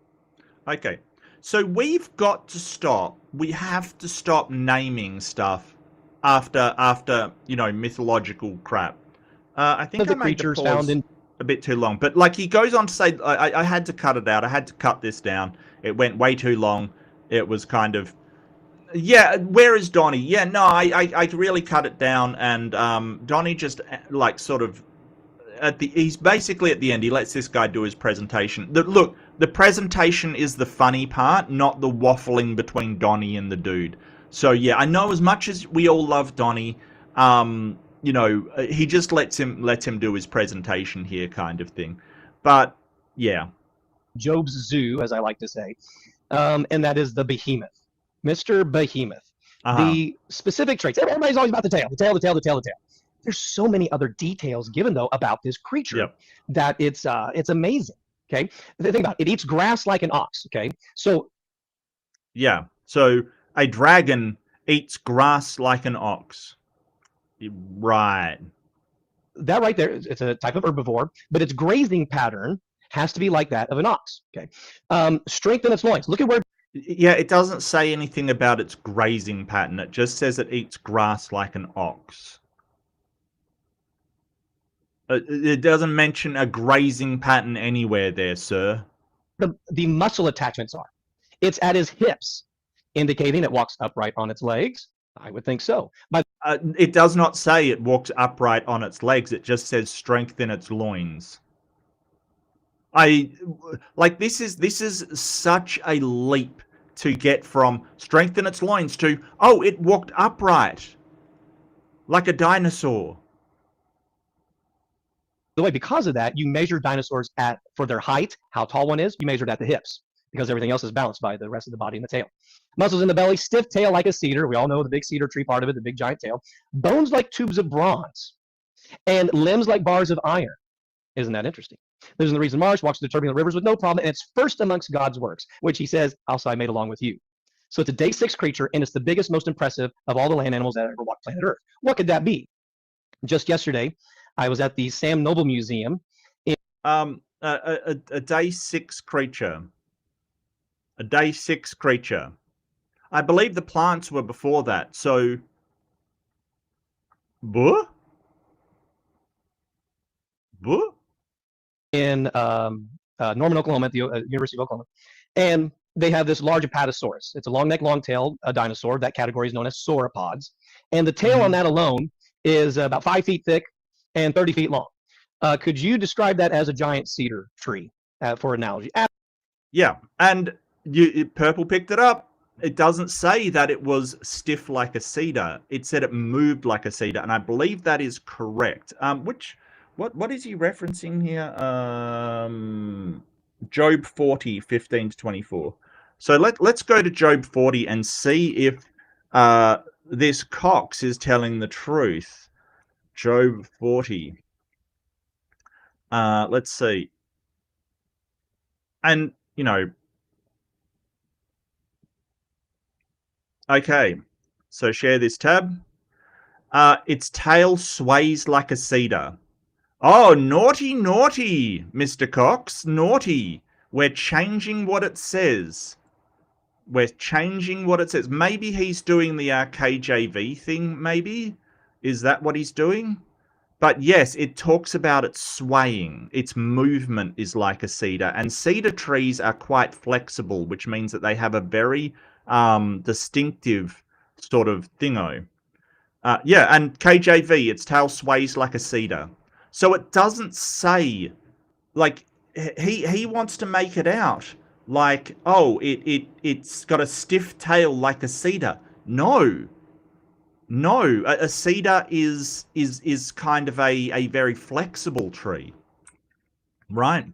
Okay, so we've got to stop. We have to stop naming stuff after mythological crap. I think I made the pause a bit too long, but like he goes on to say, I had to cut it out. I had to cut this down. It went way too long. It was kind of, yeah. Where is Donny? Yeah, no, I really cut it down, and Donny just like sort of he's basically at the end. He lets this guy do his presentation. Look, the presentation is the funny part, not the waffling between Donny and the dude. So yeah, I know as much as we all love Donny, he just lets him do his presentation here, kind of thing. But yeah, Job's zoo, as I like to say, and that is the behemoth, Mr. Behemoth. The specific traits. Everybody's always about the tail. There's so many other details given though about this creature that it's amazing. Okay, think about it. It eats grass like an ox. Okay, so yeah, so a dragon eats grass like an ox. Right. That right there, it's a type of herbivore, but its grazing pattern has to be like that of an ox. Okay, strength in its loins. Look at where. Yeah, it doesn't say anything about its grazing pattern. It just says it eats grass like an ox. It doesn't mention a grazing pattern anywhere there, sir. The muscle attachments are. It's at his hips, indicating it walks upright on its legs. I would think so. But it does not say it walks upright on its legs. It just says strength in its loins. This is such a leap to get from strength in its loins to, oh, it walked upright like a dinosaur. The way, because of that, you measure dinosaurs for their height, how tall one is, you measure it at the hips, because everything else is balanced by the rest of the body and the tail. Muscles in the belly, stiff tail like a cedar. We all know the big cedar tree part of it, the big giant tail. Bones like tubes of bronze. and limbs like bars of iron. Isn't that interesting? Lives in the reeds and marsh, walks through the turbulent rivers with no problem, and it's first amongst God's works, which he says, also I made along with you. So it's a day 6 creature, and it's the biggest, most impressive of all the land animals that ever walked planet Earth. What could that be? Just yesterday, I was at the Sam Noble Museum. A day 6 creature. A day 6 creature. I believe the plants were before that, so... Buh? Buh? In Norman, Oklahoma, at the University of Oklahoma. And they have this large apatosaurus. It's a long neck, long tail dinosaur. That category is known as sauropods. And the tail on that alone is about 5 feet thick and 30 feet long. Could you describe that as a giant cedar tree for analogy? Yeah, and Purple picked it up. It doesn't say that it was stiff like a cedar. It said it moved like a cedar, and I believe that is correct. What is he referencing here? Job 40, 15 to 24. So let's go to Job 40 and see if this Cox is telling the truth. Job 40. Let's see. And, you know, okay, so share this tab. Its tail sways like a cedar. Oh, naughty, naughty, Mr. Cox, naughty. We're changing what it says. We're changing what it says. Maybe he's doing the KJV thing, maybe? Is that what he's doing? But yes, it talks about it swaying. Its movement is like a cedar. And cedar trees are quite flexible, which means that they have a very distinctive sort of thingo. Yeah, and KJV, its tail sways like a cedar. So it doesn't say, like, he wants to make it out like, oh, it's got a stiff tail like a cedar. No. No, a cedar is kind of a very flexible tree. Right.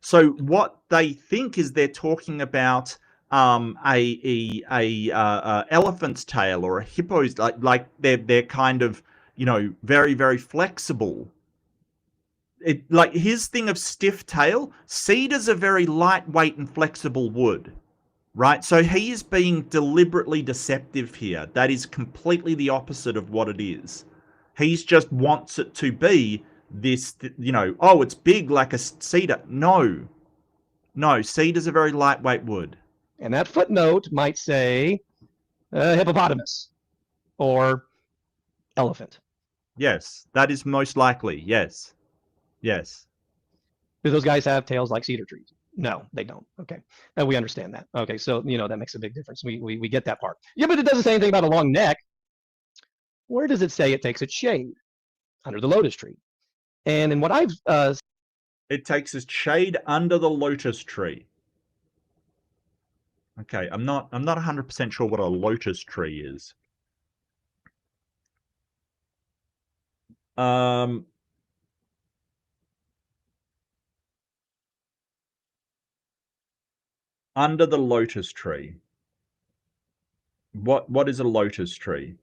So what they think is they're talking about a elephant's tail or a hippo's, like they're kind of, you know, very, very flexible. It, like his thing of stiff tail, cedars are very lightweight and flexible wood, right? So he is being deliberately deceptive here. That is completely the opposite of what it is. He just wants it to be this, you know, oh, it's big like a cedar. No, cedars are very lightweight wood. And that footnote might say hippopotamus or elephant. Yes, that is most likely. Yes. Yes. Do those guys have tails like cedar trees? No, they don't. Okay. We understand that. Okay. So, you know, that makes a big difference. We get that part. Yeah, but it doesn't say anything about a long neck. Where does it say it takes its shade? Under the lotus tree. And in what I've... it takes its shade under the lotus tree. Okay, I'm not 100% sure what a lotus tree is. Under the lotus tree. What is a lotus tree?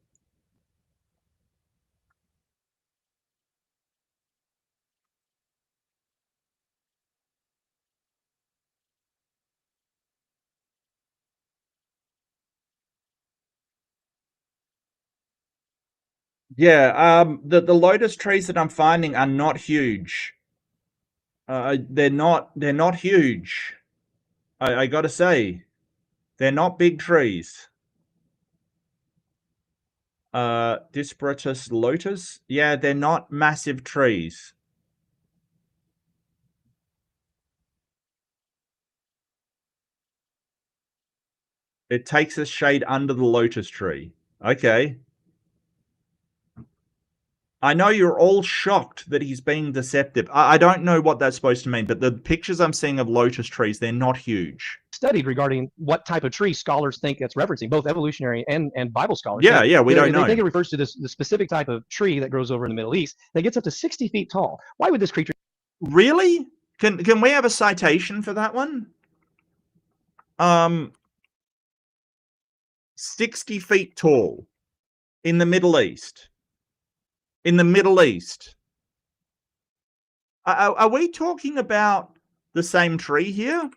Yeah, the lotus trees that I'm finding are not huge. They're not huge. I gotta say, they're not big trees. Disparatus lotus? Yeah, they're not massive trees. It takes a shade under the lotus tree. Okay. I know you're all shocked that he's being deceptive. I don't know what that's supposed to mean, but the pictures I'm seeing of lotus trees, they're not huge. Studied regarding what type of tree scholars think it's referencing, both evolutionary and Bible scholars. Yeah, yeah, we don't know. They think it refers to the specific type of tree that grows over in the Middle East that gets up to 60 feet tall. Why would this creature... Really? Can we have a citation for that one? 60 feet tall in the Middle East. In the Middle East. Are we talking about the same tree here?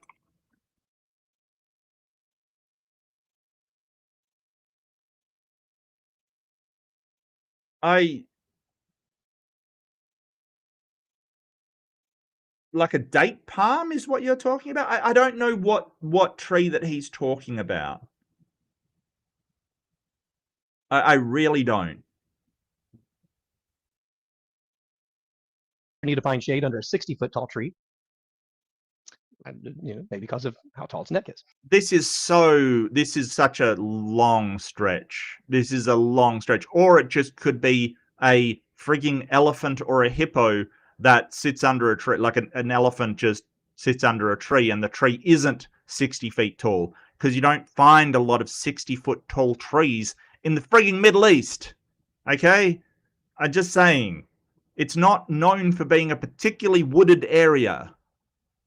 Like a date palm is what you're talking about? I don't know what tree that he's talking about. I really don't. You need to find shade under a 60-foot tall tree. Maybe because of how tall its neck is. This is such a long stretch. This is a long stretch. Or it just could be a frigging elephant or a hippo that sits under a tree, like an elephant just sits under a tree and the tree isn't 60 feet tall, because you don't find a lot of 60-foot tall trees in the frigging Middle East. Okay? I'm just saying. It's not known for being a particularly wooded area.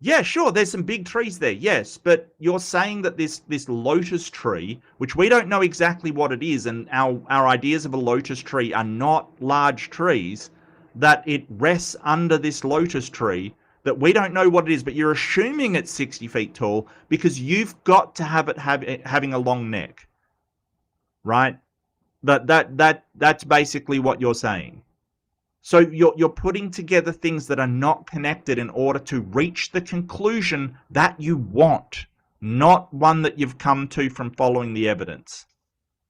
Yeah, sure, there's some big trees there, yes, but you're saying that this lotus tree, which we don't know exactly what it is, and our ideas of a lotus tree are not large trees, that it rests under this lotus tree, that we don't know what it is, but you're assuming it's 60 feet tall because you've got to have it having a long neck, right? That's basically what you're saying. So you're putting together things that are not connected in order to reach the conclusion that you want, not one that you've come to from following the evidence.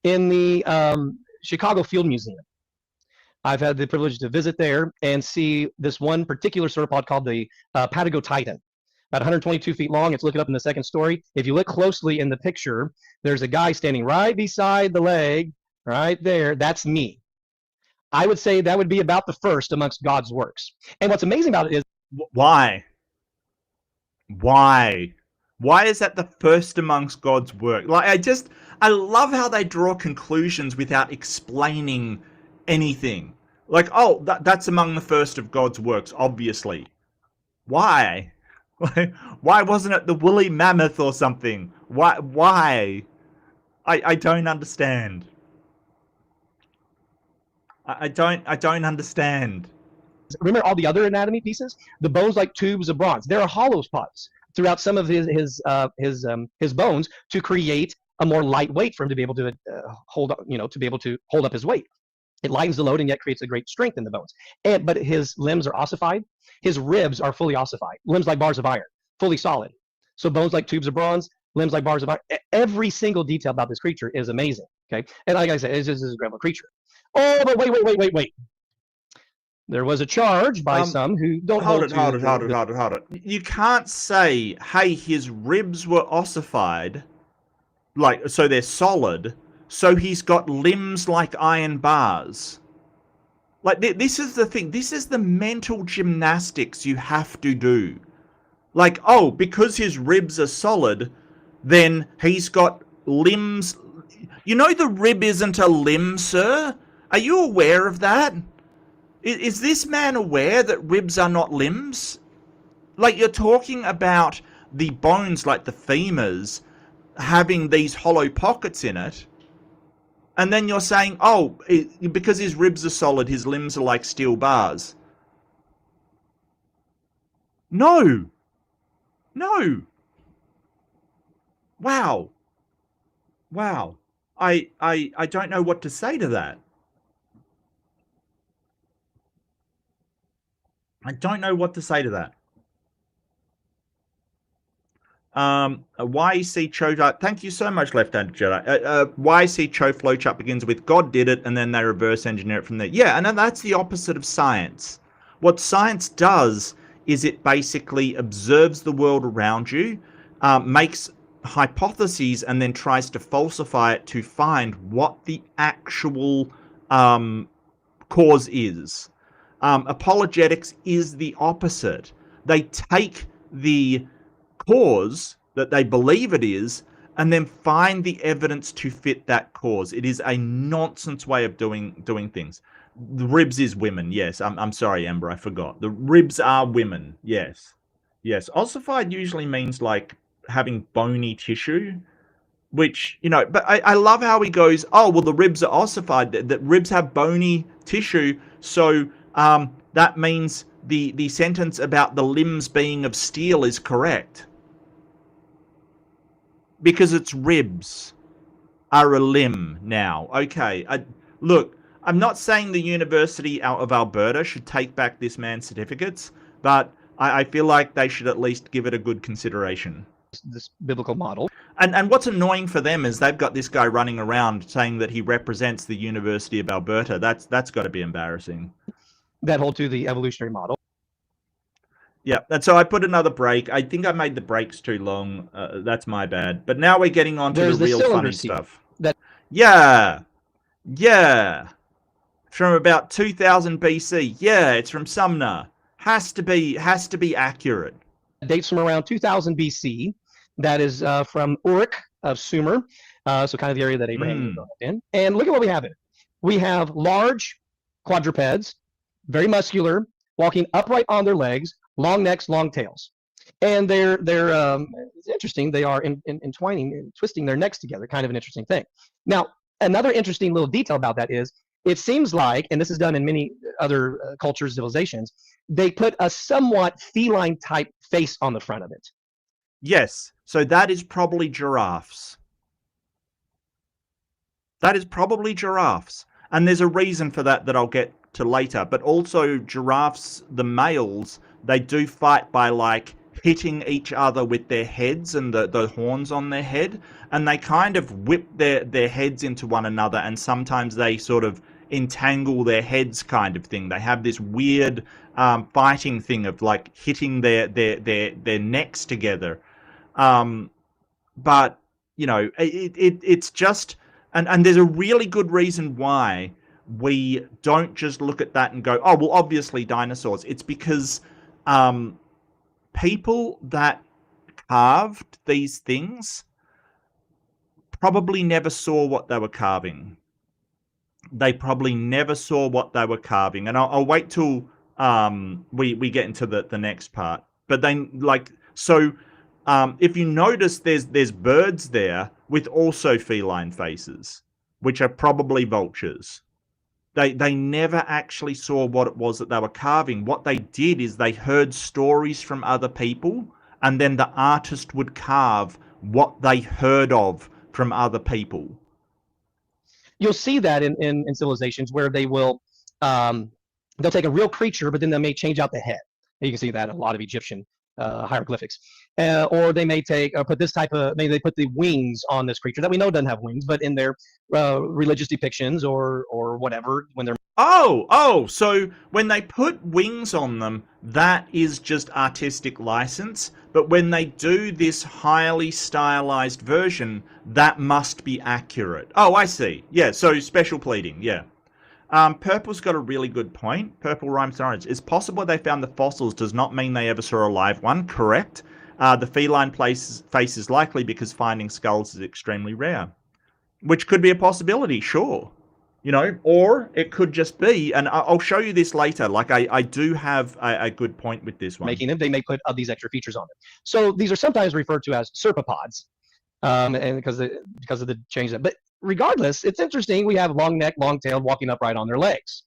In the Chicago Field Museum, I've had the privilege to visit there and see this one particular sauropod called the Patago Titan. About 122 feet long. It's looking up in the second story. If you look closely in the picture, there's a guy standing right beside the leg, right there. That's me. I would say that would be about the first amongst God's works. And what's amazing about it is... Why? Why is that the first amongst God's work? Like, I love how they draw conclusions without explaining anything. Like, oh, that's among the first of God's works, obviously. Why? Why wasn't it the woolly mammoth or something? Why? I don't understand. I don't understand. Remember all the other anatomy pieces? The bones like tubes of bronze. There are hollow spots throughout some of his bones to create a more light weight for him to be able to hold up his weight. It lightens the load and yet creates a great strength in the bones. But his limbs are ossified. His ribs are fully ossified. Limbs like bars of iron, fully solid. So bones like tubes of bronze, limbs like bars of iron. Every single detail about this creature is amazing. Okay, and like I said, it's just a incredible creature. Oh, but wait. There was a charge by some who don't hold it. You can't say, hey, his ribs were ossified, like, so they're solid, so he's got limbs like iron bars. Like, this is the thing. This is the mental gymnastics you have to do. Like, oh, because his ribs are solid, then he's got limbs. You know the rib isn't a limb, sir? Are you aware of that? Is this man aware that ribs are not limbs? Like, you're talking about the bones, like the femurs, having these hollow pockets in it. And then you're saying, oh, because his ribs are solid, his limbs are like steel bars. No. Wow. I don't know what to say to that. I don't know what to say to that. YC Cho, thank you so much, Left-Handed Jedi. YC Cho flowchart begins with God did it, and then they reverse engineer it from there. Yeah, and then that's the opposite of science. What science does is it basically observes the world around you, makes hypotheses, and then tries to falsify it to find what the actual cause is. Apologetics is the opposite. They take the cause that they believe it is and then find the evidence to fit that cause. It is a nonsense way of doing things. The ribs is women, yes. I'm sorry, Amber, I forgot. The ribs are women, yes. Ossified usually means like having bony tissue, which, but I love how he goes, oh, well, the ribs are ossified. That ribs have bony tissue. So that means the sentence about the limbs being of steel is correct. Because its ribs are a limb now. Okay, look, I'm not saying the University of Alberta should take back this man's certificates, but I feel like they should at least give it a good consideration. This biblical model. And what's annoying for them is they've got this guy running around saying that he represents the University of Alberta. That's got to be embarrassing. That hold to the evolutionary model. Yeah, and so I put another break. I think I made the breaks too long. That's my bad. But now we're getting on to the real funny stuff. Yeah. From about 2000 BC. Yeah, it's from Sumner. Has to be accurate. Dates from around 2000 BC. That is from Uruk of Sumer, so kind of the area that Abraham was in. And look at what we have in it. We have large quadrupeds, very muscular, walking upright on their legs, long necks, long tails. And they're it's interesting. They are entwining and twisting their necks together, kind of an interesting thing. Now, another interesting little detail about that is it seems like, and this is done in many other cultures, civilizations, they put a somewhat feline type face on the front of it. Yes, so that is probably giraffes. That is probably giraffes. And there's a reason for that I'll get to later. But also giraffes, the males, they do fight by like hitting each other with their heads and the horns on their head. And they kind of whip their heads into one another. And sometimes they sort of entangle their heads kind of thing. They have this weird fighting thing of like hitting their necks together. But, you know, it's just... And there's a really good reason why we don't just look at that and go, oh, well, obviously dinosaurs. It's because people that carved these things probably never saw what they were carving. They probably never saw what they were carving. And I'll wait till we get into the next part. But then, like, so... if you notice, there's birds there with also feline faces, which are probably vultures. They never actually saw what it was that they were carving. What they did is they heard stories from other people, and then the artist would carve what they heard of from other people. You'll see that in civilizations where they will they'll take a real creature, but then they may change out the head. You can see that in a lot of Egyptian hieroglyphics, or they may take or put this type of maybe they put the wings on this creature that we know doesn't have wings, but in their religious depictions or whatever when they're so when they put wings on them, that is just artistic license. But when they do this highly stylized version, that must be accurate. Oh, I see. Yeah, so special pleading. Yeah. Purple's got a really good point. Purple rhymes orange. It's possible they found the fossils does not mean they ever saw a live one. Correct. The feline face is likely because finding skulls is extremely rare. Which could be a possibility, sure. You know, or it could just be, and I'll show you this later, like I do have a good point with this one. Making them, they may put these extra features on it. So these are sometimes referred to as serpopods, and because of the change that, but regardless, it's interesting. We have long neck, long tail, walking upright on their legs,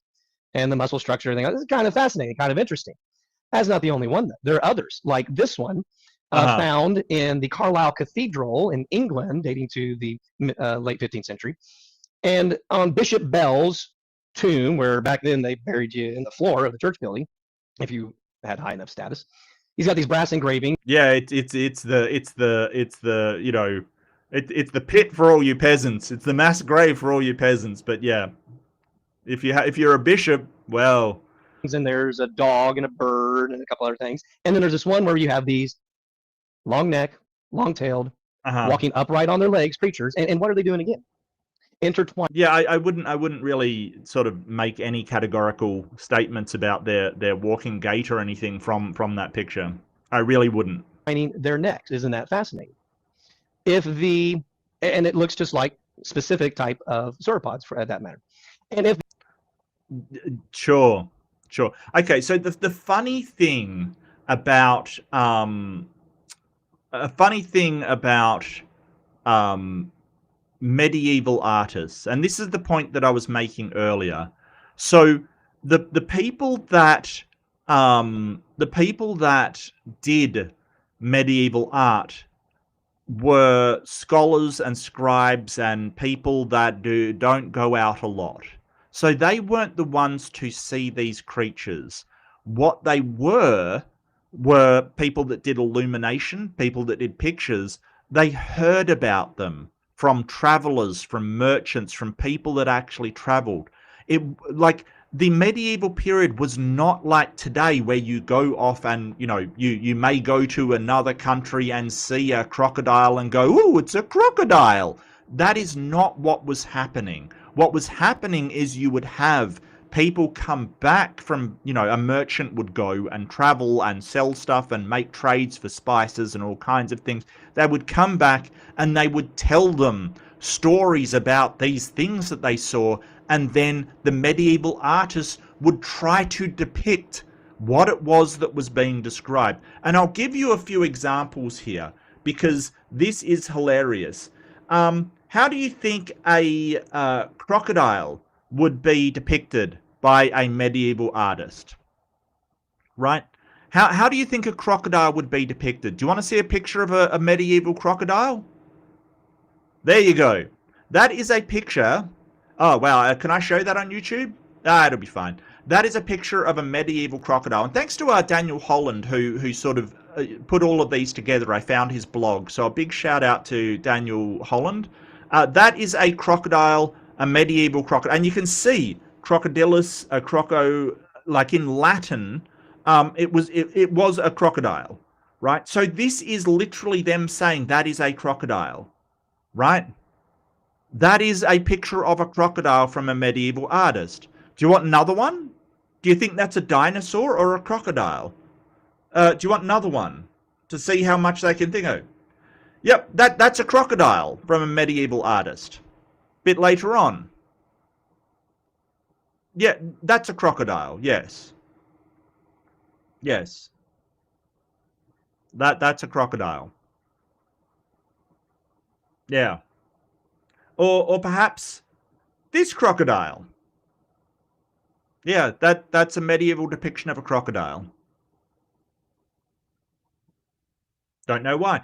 and the muscle structure. And everything. This is kind of fascinating, kind of interesting. That's not the only one, though. There are others, like this one, found in the Carlisle Cathedral in England, dating to the late 15th century, and on Bishop Bell's tomb, where back then they buried you in the floor of the church building, if you had high enough status. He's got these brass engravings. Yeah, it's the you know. It's the pit for all you peasants. It's the mass grave for all you peasants. But yeah, if you're a bishop, well, and there's a dog and a bird and a couple other things, and then there's this one where you have these long neck, long tailed, walking upright on their legs creatures, and what are they doing again? Intertwined. Yeah, I wouldn't really sort of make any categorical statements about their walking gait or anything from that picture. I really wouldn't. Their necks, isn't that fascinating? And it looks just like specific type of sauropods for that matter. And if sure. Okay, so the funny thing about medieval artists, and this is the point that I was making earlier. So the people that did medieval art were scholars and scribes and people that don't go out a lot. So they weren't the ones to see these creatures. What they were people that did illumination, people that did pictures. They heard about them from travelers, from merchants, from people that actually traveled. It, like, the medieval period was not like today, where you go off and, you know, you may go to another country and see a crocodile and go, "Ooh, it's a crocodile." That is not what was happening. What was happening is you would have people come back from, you know, a merchant would go and travel and sell stuff and make trades for spices and all kinds of things. They would come back and they would tell them stories about these things that they saw, and then the medieval artists would try to depict what it was that was being described. And I'll give you a few examples here, because this is hilarious. How do you think a crocodile would be depicted by a medieval artist? Right? How do you think a crocodile would be depicted? Do you want to see a picture of a medieval crocodile? There you go. That is a picture. Oh, wow. Can I show that on YouTube? It'll be fine. That is a picture of a medieval crocodile. And thanks to Daniel Holland, who sort of put all of these together. I found his blog. So a big shout out to Daniel Holland. That is a crocodile, a medieval crocodile. And you can see crocodilus, a croco, like in Latin, it was a crocodile, right? So this is literally them saying that is a crocodile, right? That is a picture of a crocodile from a medieval artist. Do you want another one? Do you think that's a dinosaur or a crocodile? Do you want another one to see how much they can think of? Yep, that's a crocodile from a medieval artist. Bit later on. Yeah, that's a crocodile, yes. Yes. That's a crocodile. Yeah. Or perhaps this crocodile. Yeah, that's a medieval depiction of a crocodile. Don't know why.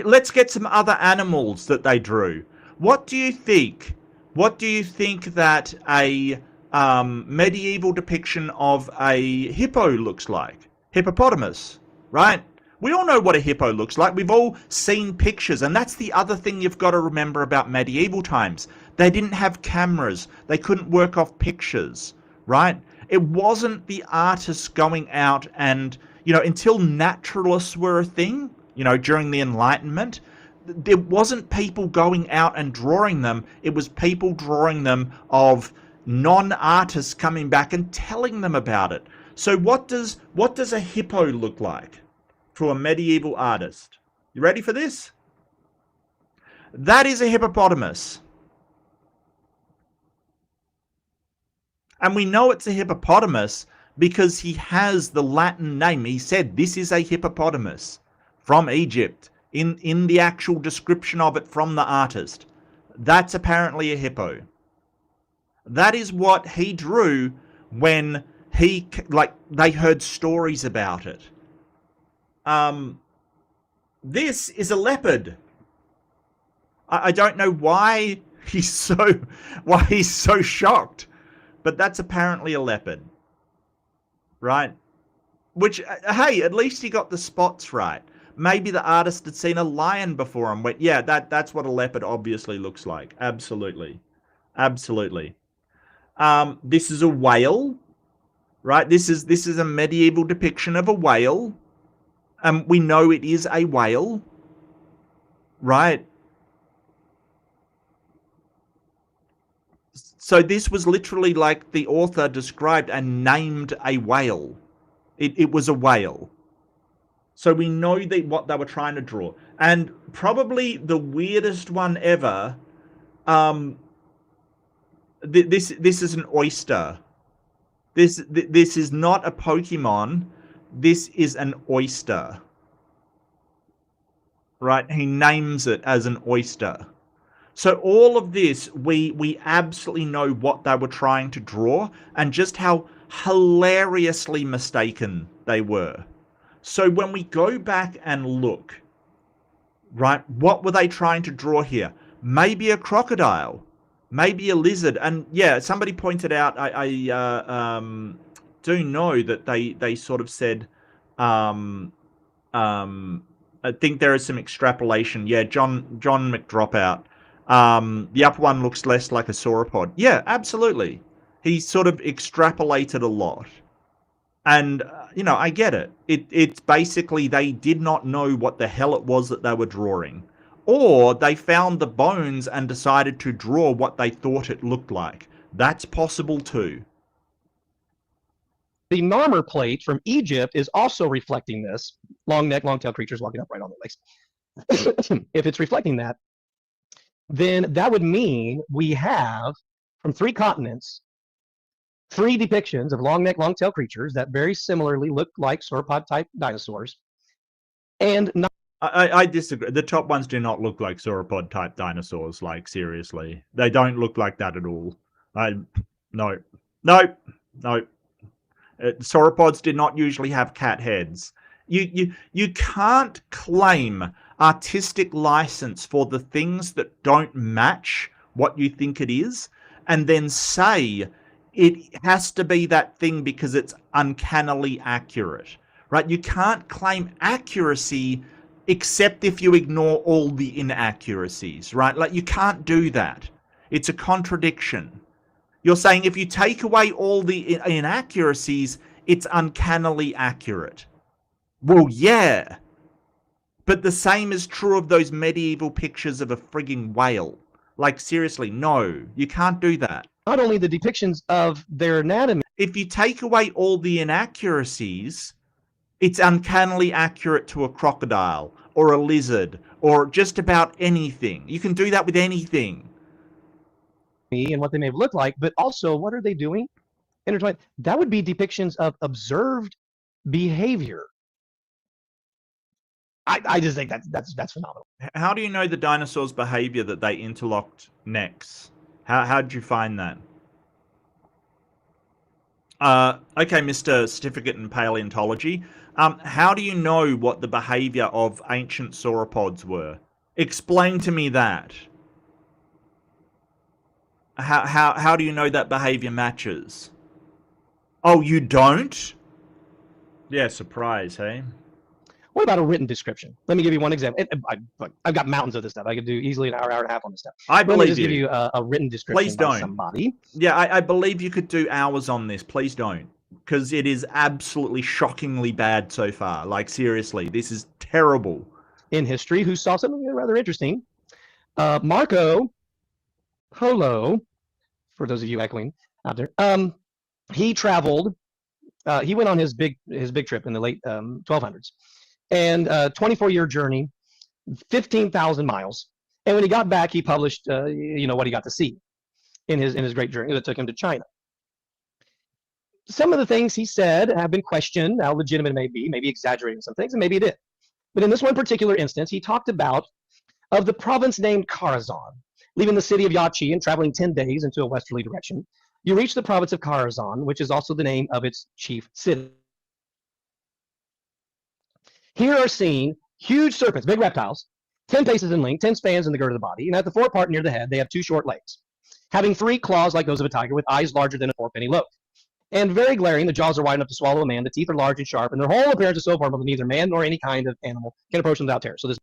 Let's get some other animals that they drew. What do you think? What do you think that a medieval depiction of a hippo looks like? Hippopotamus, right? We all know what a hippo looks like. We've all seen pictures, and that's the other thing you've got to remember about medieval times. They didn't have cameras. They couldn't work off pictures, right? It wasn't the artists going out and, you know, until naturalists were a thing, you know, during the Enlightenment, there wasn't people going out and drawing them. It was people drawing them of non-artists coming back and telling them about it. So what does a hippo look like to a medieval artist? You ready for this? That is a hippopotamus. And we know it's a hippopotamus because he has the Latin name. He said this is a hippopotamus from Egypt in the actual description of it from the artist. That's apparently a hippo. That is what he drew when they heard stories about it. This is a leopard. I don't know why he's so shocked, but that's apparently a leopard, right? Which, hey, at least he got the spots right. Maybe the artist had seen a lion before and went, yeah, that's what a leopard obviously looks like. Absolutely. Absolutely. This is a whale, right? This is a medieval depiction of a whale. We know it is a whale, right? So this was literally like the author described and named a whale. It was a whale. So we know what they were trying to draw. And probably the weirdest one ever, this is an oyster. This is not a Pokemon. This is an oyster. Right? He names it as an oyster. So all of this, we absolutely know what they were trying to draw and just how hilariously mistaken they were. So when we go back and look, right, what were they trying to draw here? Maybe a crocodile, maybe a lizard. And yeah, somebody pointed out, I do know that they sort of said, I think there is some extrapolation. Yeah, John McDropout. The upper one looks less like a sauropod. Yeah, absolutely. He sort of extrapolated a lot. And, you know, I get it. It's basically they did not know what the hell it was that they were drawing. Or they found the bones and decided to draw what they thought it looked like. That's possible too. The marmor plate from Egypt is also reflecting this. Long neck, long tail creatures walking upright on their legs. If it's reflecting that, then that would mean we have, from 3 continents, 3 depictions of long neck, long tail creatures that very similarly look like sauropod type dinosaurs. And not I disagree. The top ones do not look like sauropod type dinosaurs, like seriously. They don't look like that at all. No. Sauropods did not usually have cat heads. You can't claim artistic license for the things that don't match what you think it is, and then say it has to be that thing because it's uncannily accurate, right? You can't claim accuracy except if you ignore all the inaccuracies, right? Like, you can't do that. It's a contradiction. You're saying if you take away all the inaccuracies, it's uncannily accurate. Well, yeah. But the same is true of those medieval pictures of a frigging whale. Like, seriously, no. You can't do that. Not only the depictions of their anatomy. If you take away all the inaccuracies, it's uncannily accurate to a crocodile or a lizard or just about anything. You can do that with anything. And what they may have looked like, but also what are they doing? Intertwined. That would be depictions of observed behavior. I just think that's phenomenal. How do you know the dinosaurs' behavior that they interlocked necks? How did you find that? Okay, Mr. Certificate in Paleontology. How do you know what the behavior of ancient sauropods were? Explain to me that. How do you know that behavior matches? Oh, you don't? Yeah, surprise, hey? What about a written description? Let me give you one example. I've got mountains of this stuff. I could do easily an hour and a half on this stuff. I believe you. Let me just give you a written description. Please don't. By somebody. Yeah, I believe you could do hours on this. Please don't. Because it is absolutely shockingly bad so far. Like, seriously, this is terrible. In history, who saw something rather interesting. Marco Polo, for those of you echoing out there, he traveled. He went on his big trip in the late 1200s, and 24-year journey, 15,000 miles. And when he got back, he published, what he got to see in his great journey that took him to China. Some of the things he said have been questioned, how legitimate it may be, maybe exaggerating some things, and maybe he did. But in this one particular instance, he talked about of the province named Kharazan. Leaving the city of Yachi and traveling 10 days into a westerly direction, you reach the province of Kharazan, which is also the name of its chief city. Here are seen huge serpents, big reptiles, 10 paces in length, 10 spans in the girth of the body, and at the forepart near the head, they have 2 short legs, having 3 claws like those of a tiger with eyes larger than a 4-penny loaf. And very glaring, the jaws are wide enough to swallow a man, the teeth are large and sharp, and their whole appearance is so formidable that neither man nor any kind of animal can approach them without terror. So this.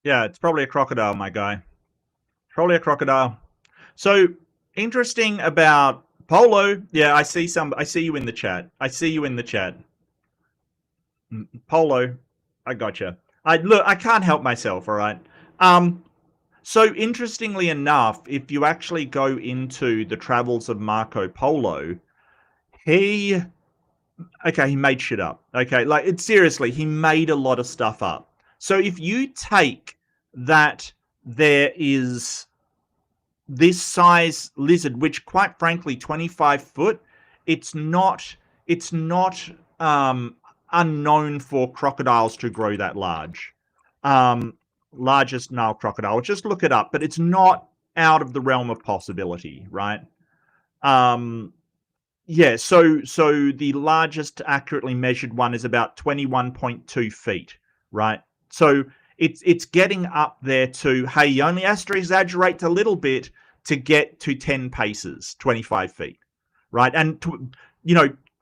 Yeah, it's probably a crocodile, my guy. Probably a crocodile. So, interesting about Polo. Yeah, I see you in the chat. Polo, I gotcha. I can't help myself, all right? So, interestingly enough, if you actually go into the travels of Marco Polo, he made shit up. Okay, like, it's seriously, he made a lot of stuff up. So if you take that there is this size lizard, which quite frankly, 25 foot, it's not unknown for crocodiles to grow that large. Largest Nile crocodile, just look it up, but it's not out of the realm of possibility, right? Yeah, so the largest accurately measured one is about 21.2 feet, right? So it's getting up there to, hey, you only has to exaggerate a little bit to get to 10 paces, 25 feet, right? And,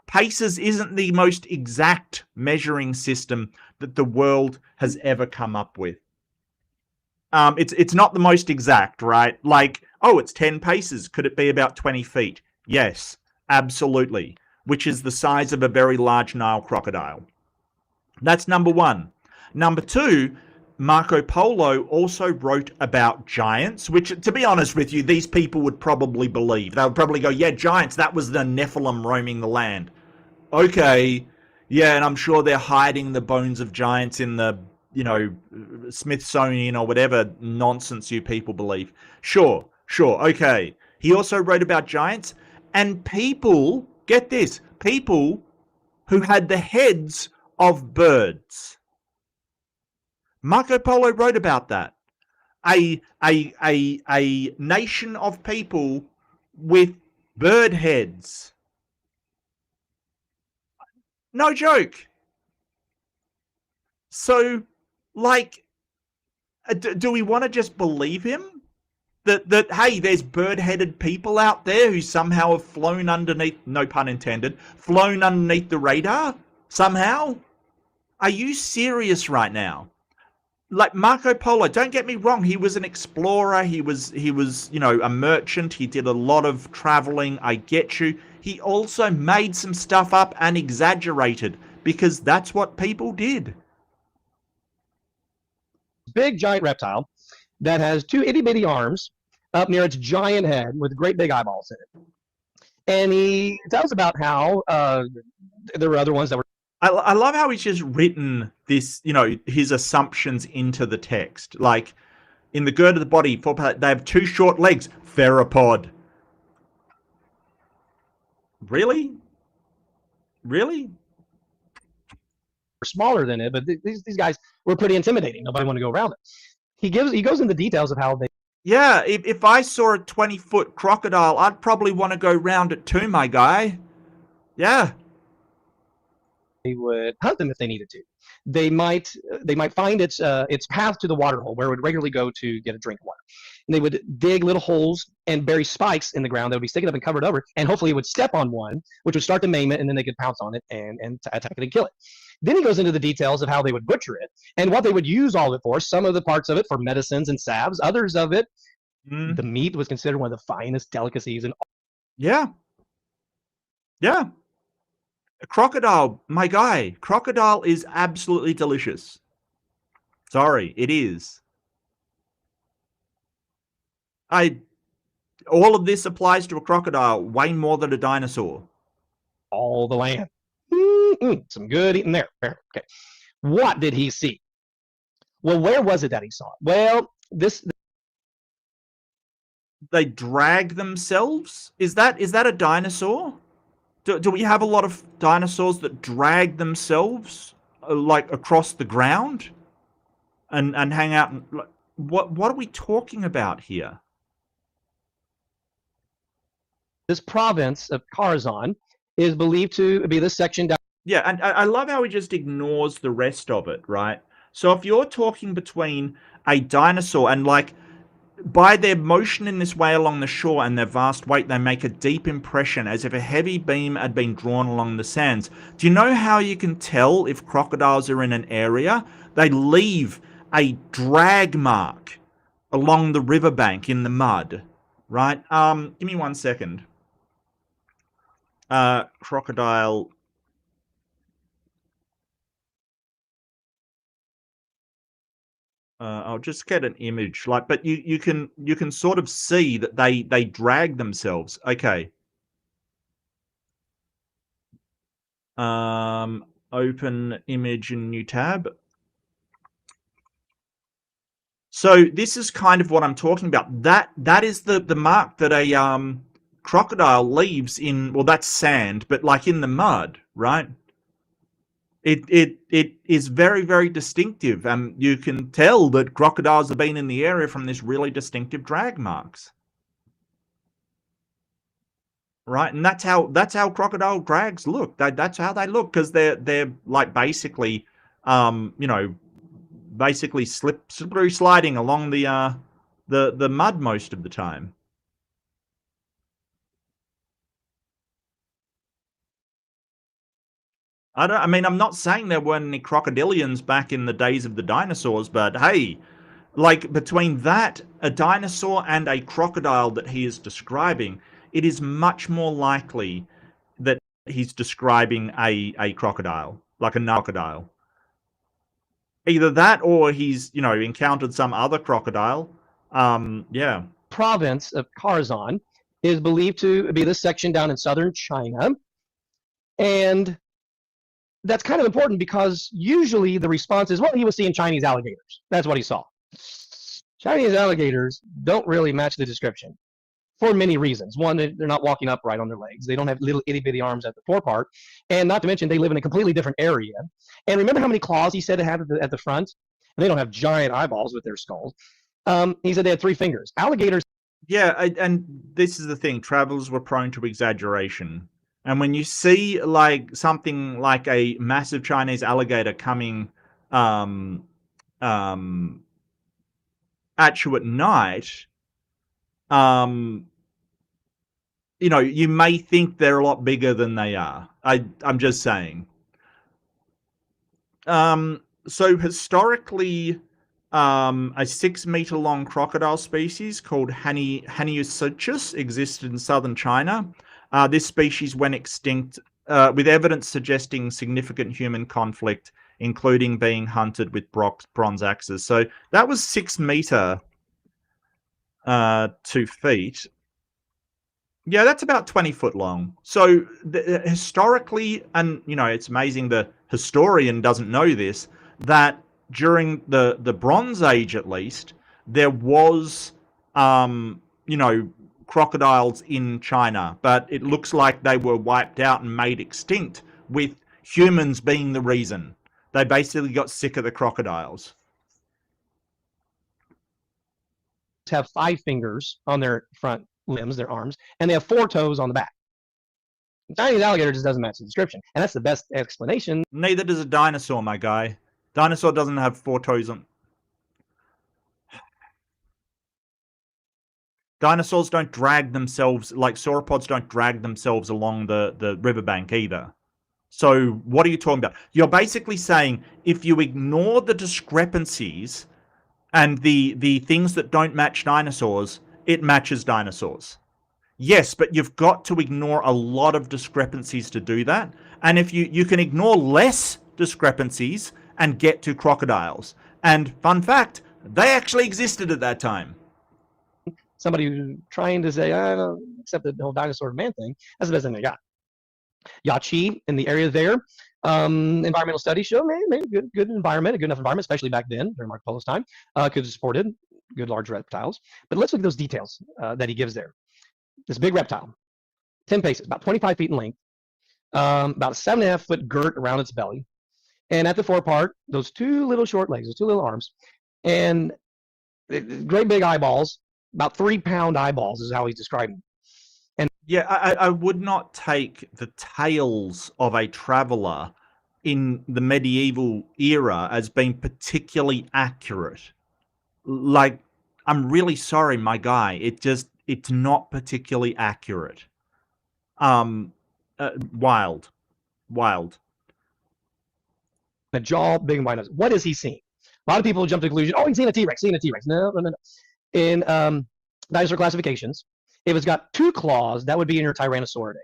paces isn't the most exact measuring system that the world has ever come up with. It's not the most exact, right? Like, oh, it's 10 paces. Could it be about 20 feet? Yes. Absolutely, which is the size of a very large Nile crocodile. That's number one. Number two, Marco Polo also wrote about giants, which, to be honest with you, these people would probably believe. They would probably go, yeah, giants, that was the Nephilim roaming the land. Okay, yeah, and I'm sure they're hiding the bones of giants in the, Smithsonian or whatever nonsense you people believe. Sure, okay. He also wrote about giants. And people, get this, people who had the heads of birds. Marco Polo wrote about that. A nation of people with bird heads. No joke. So, like, do we want to just believe him? That hey, there's bird-headed people out there who somehow have flown underneath, no pun intended, flown underneath the radar somehow? Are you serious right now? Like Marco Polo, don't get me wrong, he was an explorer, he was a merchant, he did a lot of traveling, I get you. He also made some stuff up and exaggerated, because that's what people did. Big giant reptile that has two itty-bitty arms up near its giant head with great big eyeballs in it. And he tells about how there were other ones that were... I love how he's just written this, his assumptions into the text. Like, in the gird of the body, they have two short legs. Theropod. Really? Smaller than it, but these guys were pretty intimidating. Nobody wanted to go around it. He goes into details of how they... Yeah, if I saw a 20-foot crocodile, I'd probably want to go round it too, my guy. Yeah. They would hunt them if they needed to. They might find its path to the water hole where it would regularly go to get a drink of water. And they would dig little holes and bury spikes in the ground that would be sticking up and covered over, and hopefully it would step on one, which would start to maim it, and then they could pounce on it and attack it and kill it. Then he goes into the details of how they would butcher it and what they would use all of it for. Some of the parts of it for medicines and salves. Others of it, the meat was considered one of the finest delicacies. Yeah. A crocodile, my guy. Crocodile is absolutely delicious. Sorry, it is. All of this applies to a crocodile way more than a dinosaur. All the land. Some good eating there. Okay. What did he see? Well, where was it that he saw it? Well, they drag themselves? Is that a dinosaur? Do we have a lot of dinosaurs that drag themselves like across the ground and hang out? What are we talking about here? This province of Kharazan is believed to be this section down. Yeah, and I love how he just ignores the rest of it, right? So if you're talking between a dinosaur and, like, by their motion in this way along the shore and their vast weight, they make a deep impression as if a heavy beam had been drawn along the sands. Do you know how you can tell if crocodiles are in an area? They leave a drag mark along the riverbank in the mud, right? Give me 1 second. Crocodile. I'll just get an image, but you can sort of see that they drag themselves. Okay. Open image in new tab. So this is kind of what I'm talking about. That is the mark that a crocodile leaves in, well, that's sand, but like in the mud, right? It is very, very distinctive, and you can tell that crocodiles have been in the area from this really distinctive drag marks. Right, and that's how crocodile drags look. That's how they look, because they're like basically, you know, basically slippery sliding along the mud most of the time. I mean, I'm not saying there weren't any crocodilians back in the days of the dinosaurs, but hey, like between that, a dinosaur, and a crocodile that he is describing, it is much more likely that he's describing a crocodile, like a crocodile. Either that, or he's, you know, encountered some other crocodile. Yeah. Province of Kharazan is believed to be this section down in southern China. And that's kind of important because usually the response is, well, he was seeing Chinese alligators. That's what he saw. Chinese alligators don't really match the description for many reasons. One, they're not walking upright on their legs. They don't have little itty bitty arms at the forepart. And not to mention, they live in a completely different area. And remember how many claws he said it had at the front? And they don't have giant eyeballs with their skulls. He said they had 3 fingers. Alligators. Yeah, and this is the thing. Travelers were prone to exaggeration. And when you see like something like a massive Chinese alligator coming at you at night, you know, you may think they're a lot bigger than they are. I'm just saying. So historically, a 6-meter long crocodile species called Haniusuchus existed in southern China. This species went extinct with evidence suggesting significant human conflict, including being hunted with bronze axes. So that was 6 meter, 2 feet. Yeah, that's about 20 foot long. So historically, and you know, it's amazing the historian doesn't know this, that during the Bronze Age, at least, there was, you know, crocodiles in China, but it looks like they were wiped out and made extinct, with humans being the reason. They basically got sick of the crocodiles. Have 5 fingers on their front limbs, their arms, and they have 4 toes on the back. Chinese alligator just doesn't match the description, and that's the best explanation. Neither does a dinosaur, my guy. Dinosaur doesn't have 4 toes on. Dinosaurs don't drag themselves, like sauropods don't drag themselves along the riverbank either. So what are you talking about? You're basically saying if you ignore the discrepancies and the things that don't match dinosaurs, it matches dinosaurs. Yes, but you've got to ignore a lot of discrepancies to do that. And if you can ignore less discrepancies and get to crocodiles. And fun fact, they actually existed at that time. Somebody who's trying to say, I don't accept the whole dinosaur man thing, that's the best thing they got. Yachi in the area there, environmental studies show maybe good environment, a good enough environment, especially back then during Marco Polo's time, could have supported good large reptiles. But let's look at those details that he gives there. This big reptile, 10 paces, about 25 feet in length, about a 7.5 foot girt around its belly, and at the forepart, those 2 little short legs, those 2 little arms, and great big eyeballs, about 3-pound eyeballs is how he's describing. And yeah, I would not take the tales of a traveler in the medieval era as being particularly accurate. Like, I'm really sorry, my guy. It's not particularly accurate. Wild. A jaw big and wide nose. What is he seeing? A lot of people jump to the conclusion, oh, he's seeing a T-Rex, No. In dinosaur classifications, if it's got 2 claws, that would be in your Tyrannosauridae.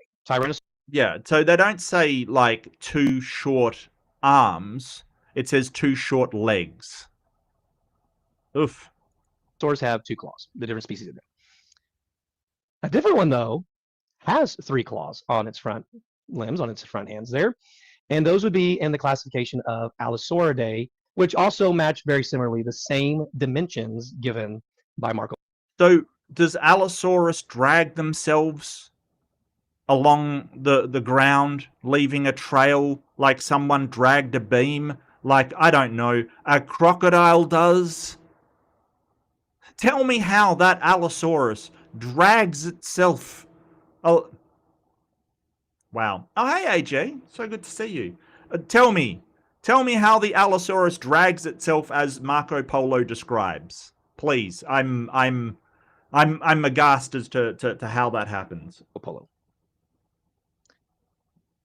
Yeah, so they don't say like 2 short arms. It says 2 short legs. Oof. Dinosaurs have 2 claws, the different species of them. A different one, though, has 3 claws on its front limbs, on its front hands there. And those would be in the classification of Allosauridae, which also match very similarly the same dimensions given by Marco. So does Allosaurus drag themselves along the ground, leaving a trail like someone dragged a beam, like, I don't know, a crocodile does? Tell me how that Allosaurus drags itself. Oh, wow. Oh, hey, AJ. So good to see you. Tell me how the Allosaurus drags itself as Marco Polo describes. Please. I'm aghast as to how that happens. Polo.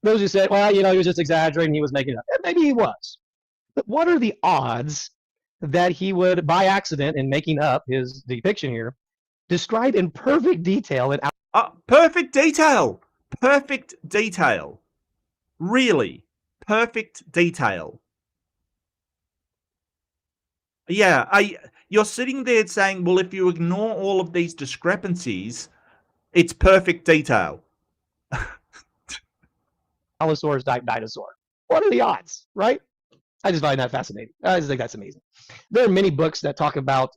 Those who said, well, he was just exaggerating, he was making it up. Maybe he was. But what are the odds that he would, by accident, in making up his depiction here, describe in perfect detail and perfect detail. Perfect detail. Really. Perfect detail. Yeah, you're sitting there saying, well, if you ignore all of these discrepancies, it's perfect detail. Allosaurus type dinosaur. What are the odds, right? I just find that fascinating. I just think that's amazing. There are many books that talk about.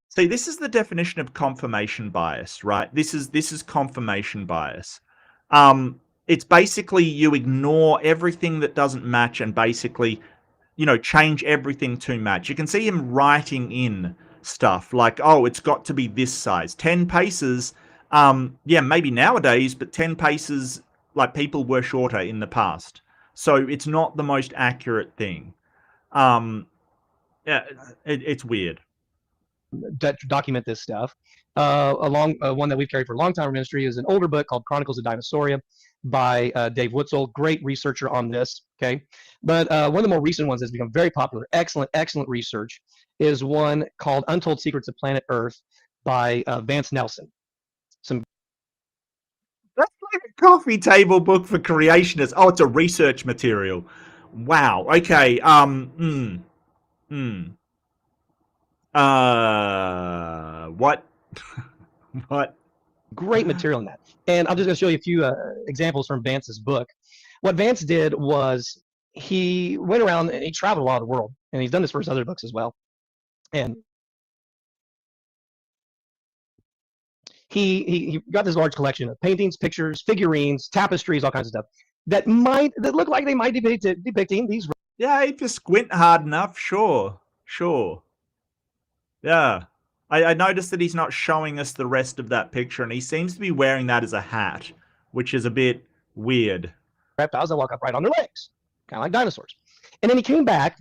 See, this is the definition of confirmation bias, right? This is confirmation bias. It's basically you ignore everything that doesn't match and basically, change everything to match. You can see him writing in stuff like, oh, it's got to be this size. 10 paces, yeah, maybe nowadays, but 10 paces, like, people were shorter in the past. So it's not the most accurate thing. Yeah, it's weird. Document this stuff. Along one that we've carried for a long time in ministry is an older book called Chronicles of Dinosauria by Dave Witzel, great researcher on this. Okay, but one of the more recent ones that's become very popular, excellent research, is one called Untold Secrets of Planet Earth by Vance Nelson. That's like a coffee table book for creationists. Oh, it's a research material. Wow. Okay. What? What? Great material in that. And I'm just going to show you a few examples from Vance's book. What Vance did was he went around and he traveled a lot of the world, and he's done this for his other books as well. And he got this large collection of paintings, pictures, figurines, tapestries, all kinds of stuff that look like they might be depicting these. Yeah, if you squint hard enough, sure. Yeah. I noticed that he's not showing us the rest of that picture, and he seems to be wearing that as a hat, which is a bit weird. Reptiles that walk upright on their legs, kind of like dinosaurs. And then he came back,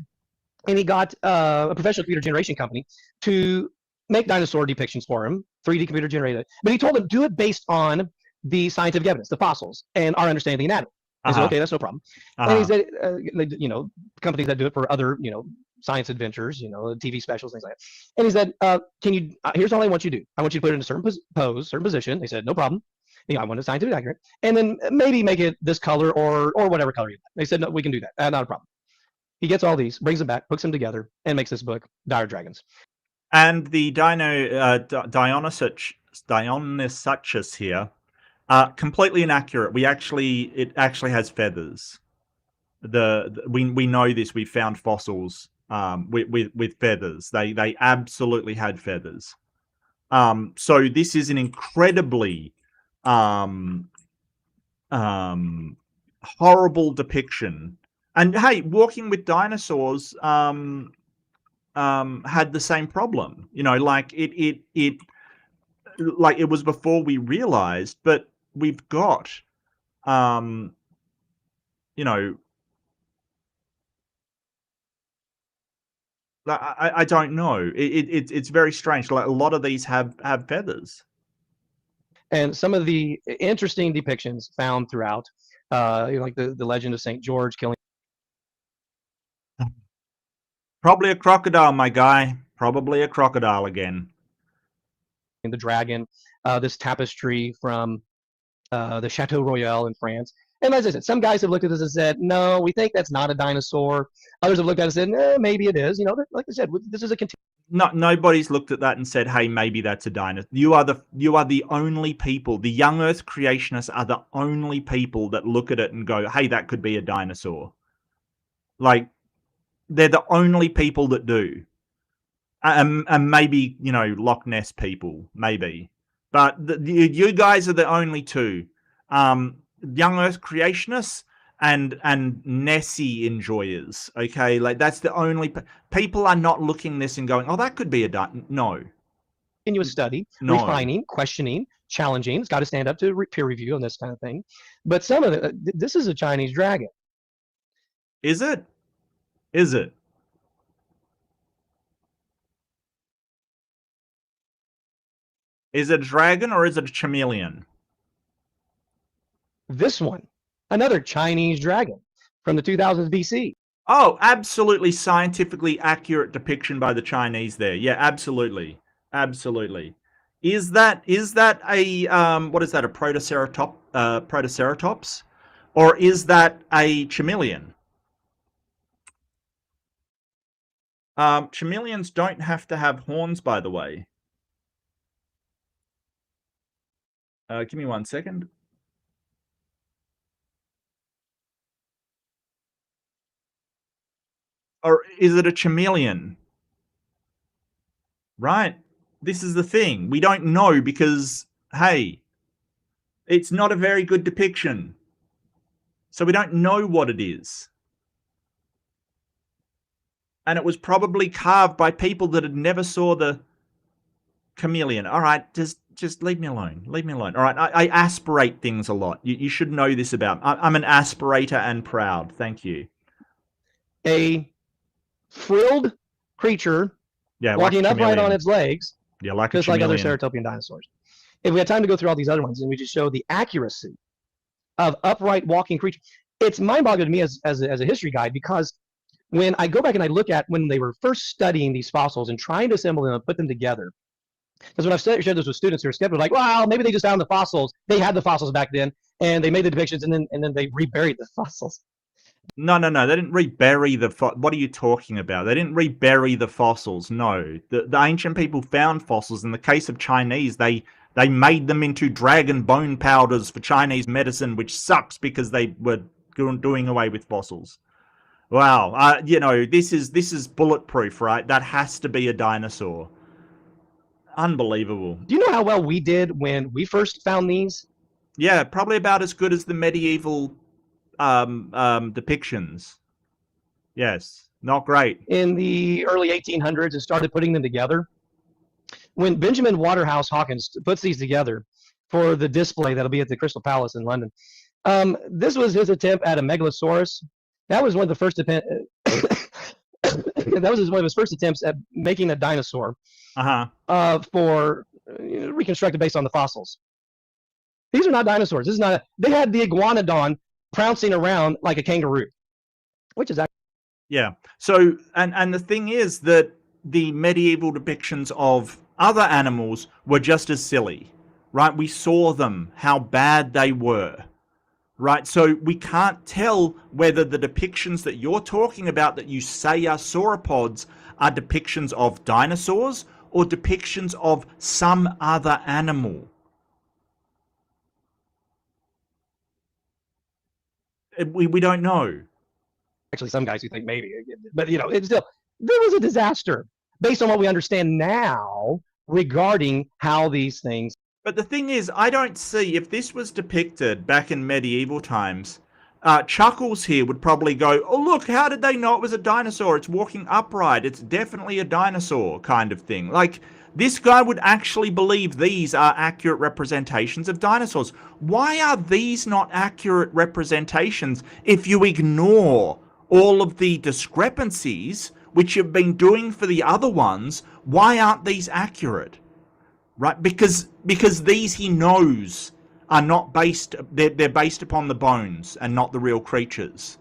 and he got a professional computer generation company to make dinosaur depictions for him, 3D computer generated. But he told them, do it based on the scientific evidence, the fossils, and our understanding of the anatomy. I said, okay, that's no problem. And he said, companies that do it for other, science adventures, TV specials, things like that. And he said, can you, here's all I want you to do. I want you to put it in a certain pose, certain position. They said, no problem. I want it scientifically accurate. And then maybe make it this color or whatever color you want. They said, no, we can do that. Not a problem. He gets all these, brings them back, puts them together, and makes this book, Dire Dragons. And the Dionysus here, completely inaccurate. It actually has feathers. We know this. We found fossils with feathers. They absolutely had feathers. So this is an incredibly horrible depiction. And hey, Walking with Dinosaurs had the same problem. Like it was before we realized, but we've got I don't know. It's very strange. Like, a lot of these have feathers. And some of the interesting depictions found throughout, like the legend of St. George killing. Probably a crocodile, my guy. Probably a crocodile again. The dragon, this tapestry from the Chateau Royal in France. And as I said, some guys have looked at this and said, no, we think that's not a dinosaur. Others have looked at it and said, maybe it is. Like I said, this is a nobody's looked at that and said, hey, maybe that's a dinosaur. You are the only people, the young Earth creationists are the only people that look at it and go, hey, that could be a dinosaur. Like, they're the only people that do. And maybe, Loch Ness people, maybe. But you guys are the only two. young Earth creationists and Nessie enjoyers. Okay, like that's the only people are not looking this and going, oh, that could be a no. Continuous study, No. refining, questioning, challenging. It's got to stand up to peer review and this kind of thing. But some of it, this is a Chinese dragon. Is it? Is it? Is it a dragon or is it a chameleon? This one, another Chinese dragon from the 2000s BC. Oh, absolutely scientifically accurate depiction by the Chinese there. Yeah, absolutely. Absolutely. Is that a what is that, a protoceratops? Or is that a chameleon? Chameleons don't have to have horns, by the way. Give me 1 second. Or is it a chameleon? Right. This is the thing. We don't know because, hey, it's not a very good depiction. So we don't know what it is. And it was probably carved by people that had never saw the chameleon. All right, just leave me alone. Leave me alone. All right, I aspirate things a lot. You should know this about me. I'm an aspirator and proud. Thank you. A frilled creature, walking upright on its legs, like just like other ceratopian dinosaurs. If we had time to go through all these other ones and we just show the accuracy of upright walking creatures, it's mind-boggling to me as a history guy, because when I go back and I look at when they were first studying these fossils and trying to assemble them and put them together, because when I've shared this with students who are skeptical, like, well, maybe they just found the fossils. They had the fossils back then, and they made the depictions, and then they reburied the fossils. No. They didn't rebury the what are you talking about? They didn't rebury the fossils. No. The ancient people found fossils. In the case of Chinese, they made them into dragon bone powders for Chinese medicine, which sucks because they were doing away with fossils. Wow. This is bulletproof, right? That has to be a dinosaur. Unbelievable. Do you know how well we did when we first found these? Yeah, probably about as good as the medieval depictions. Yes, not great. In the early 1800s and started putting them together. When Benjamin Waterhouse Hawkins puts these together for the display that'll be at the Crystal Palace in London, this was his attempt at a Megalosaurus. That was one of the first that was one of his first attempts at making a dinosaur for reconstructed based on the fossils. These are not dinosaurs. This is not. They had the iguanodon pouncing around like a kangaroo, which is actually. Yeah. So and the thing is that the medieval depictions of other animals were just as silly, right? We saw them, how bad they were. Right, so we can't tell whether the depictions that you're talking about that you say are sauropods are depictions of dinosaurs or depictions of some other animal. We don't know. Actually, some guys who think maybe, but it's still, there was a disaster based on what we understand now regarding how these things. But the thing is, I don't see, if this was depicted back in medieval times, Chuckles here would probably go, oh, look, how did they know it was a dinosaur? It's walking upright. It's definitely a dinosaur kind of thing. Like, this guy would actually believe these are accurate representations of dinosaurs. Why are these not accurate representations if you ignore all of the discrepancies which you've been doing for the other ones? Why aren't these accurate? Right, because these he knows are not based, they're based upon the bones and not the real creatures.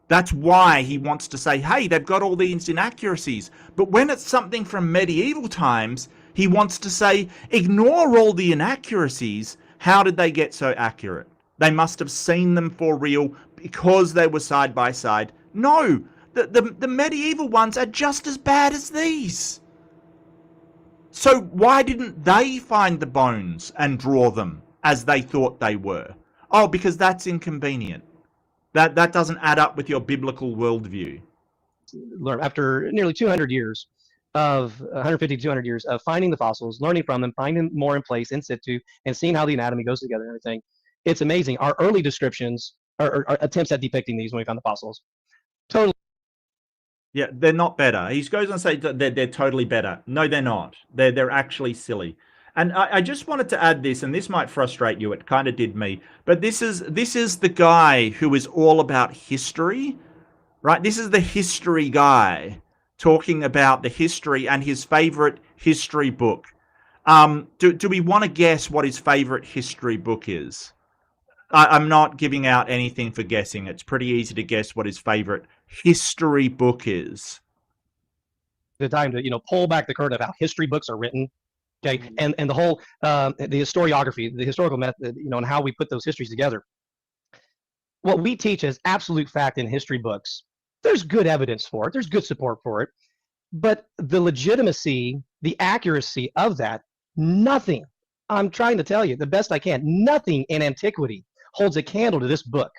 That's why he wants to say, hey, they've got all these inaccuracies. But when it's something from medieval times, he wants to say, ignore all the inaccuracies. How did they get so accurate? They must have seen them for real because they were side by side. No, the medieval ones are just as bad as these. So why didn't they find the bones and draw them as they thought they were? Oh, because that's inconvenient. That doesn't add up with your biblical worldview. After nearly 200 years of 150 to 200 years of finding the fossils, learning from them, finding more in place in situ, and seeing how the anatomy goes together and everything, It's amazing. Our early descriptions or attempts at depicting these when we found the fossils, totally. Yeah, they're not better. He goes on to say that they're totally better. No, they're not. They're actually silly. And I just wanted to add this, and this might frustrate you. It kind of did me. But this is the guy who is all about history, right? This is the history guy talking about the history and his favorite history book. Do we want to guess what his favorite history book is? I'm not giving out anything for guessing. It's pretty easy to guess what his favorite history book is. The time to pull back the curtain of how history books are written, okay, and the whole the historiography, the historical method, and how we put those histories together. What we teach as absolute fact in history books, there's good evidence for it, there's good support for it, but the legitimacy, the accuracy of that, nothing. I'm trying to tell you the best I can. Nothing in antiquity holds a candle to this book.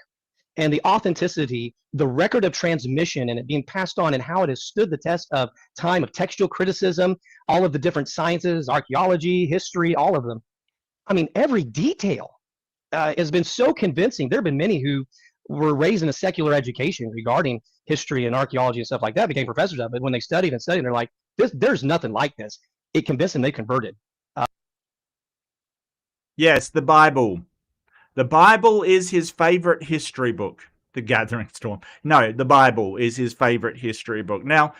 And the authenticity, the record of transmission and it being passed on and how it has stood the test of time, of textual criticism, all of the different sciences, archaeology, history, all of them. I mean, every detail has been so convincing. There have been many who were raised in a secular education regarding history and archaeology and stuff like that, became professors of it. When they studied, they're like, there's nothing like this. It convinced them, they converted. Yes, the Bible. The Bible is his favorite history book, The Gathering Storm. No, the Bible is his favorite history book. Now,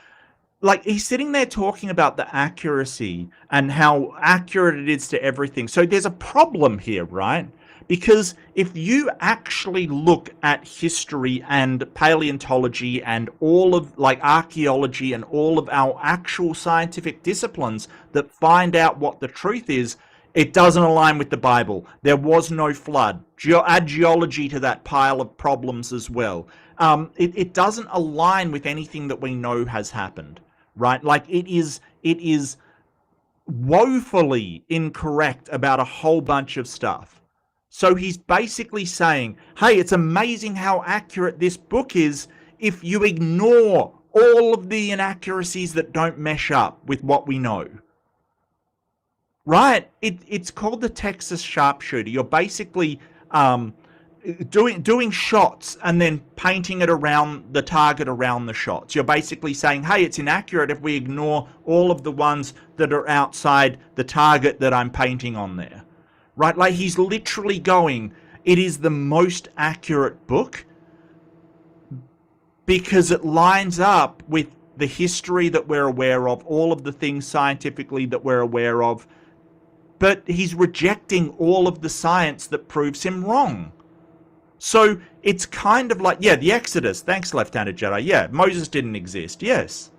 like, he's sitting there talking about the accuracy and how accurate it is to everything. So there's a problem here, right? Because if you actually look at history and paleontology and all of, like, archaeology and all of our actual scientific disciplines that find out what the truth is, it doesn't align with the Bible. There was no flood. Add geology to that pile of problems as well. It doesn't align with anything that we know has happened, right? Like, it is woefully incorrect about a whole bunch of stuff. So he's basically saying, hey, it's amazing how accurate this book is if you ignore all of the inaccuracies that don't mesh up with what we know. Right? It's called the Texas sharpshooter. You're basically doing shots and then painting it around the target around the shots. You're basically saying, hey, it's inaccurate if we ignore all of the ones that are outside the target that I'm painting on there. Right? Like, he's literally going, it is the most accurate book because it lines up with the history that we're aware of, all of the things scientifically that we're aware of, but he's rejecting all of the science that proves him wrong. So it's kind of like, yeah, the Exodus, thanks, Left-Handed Jedi, yeah, Moses didn't exist, yes.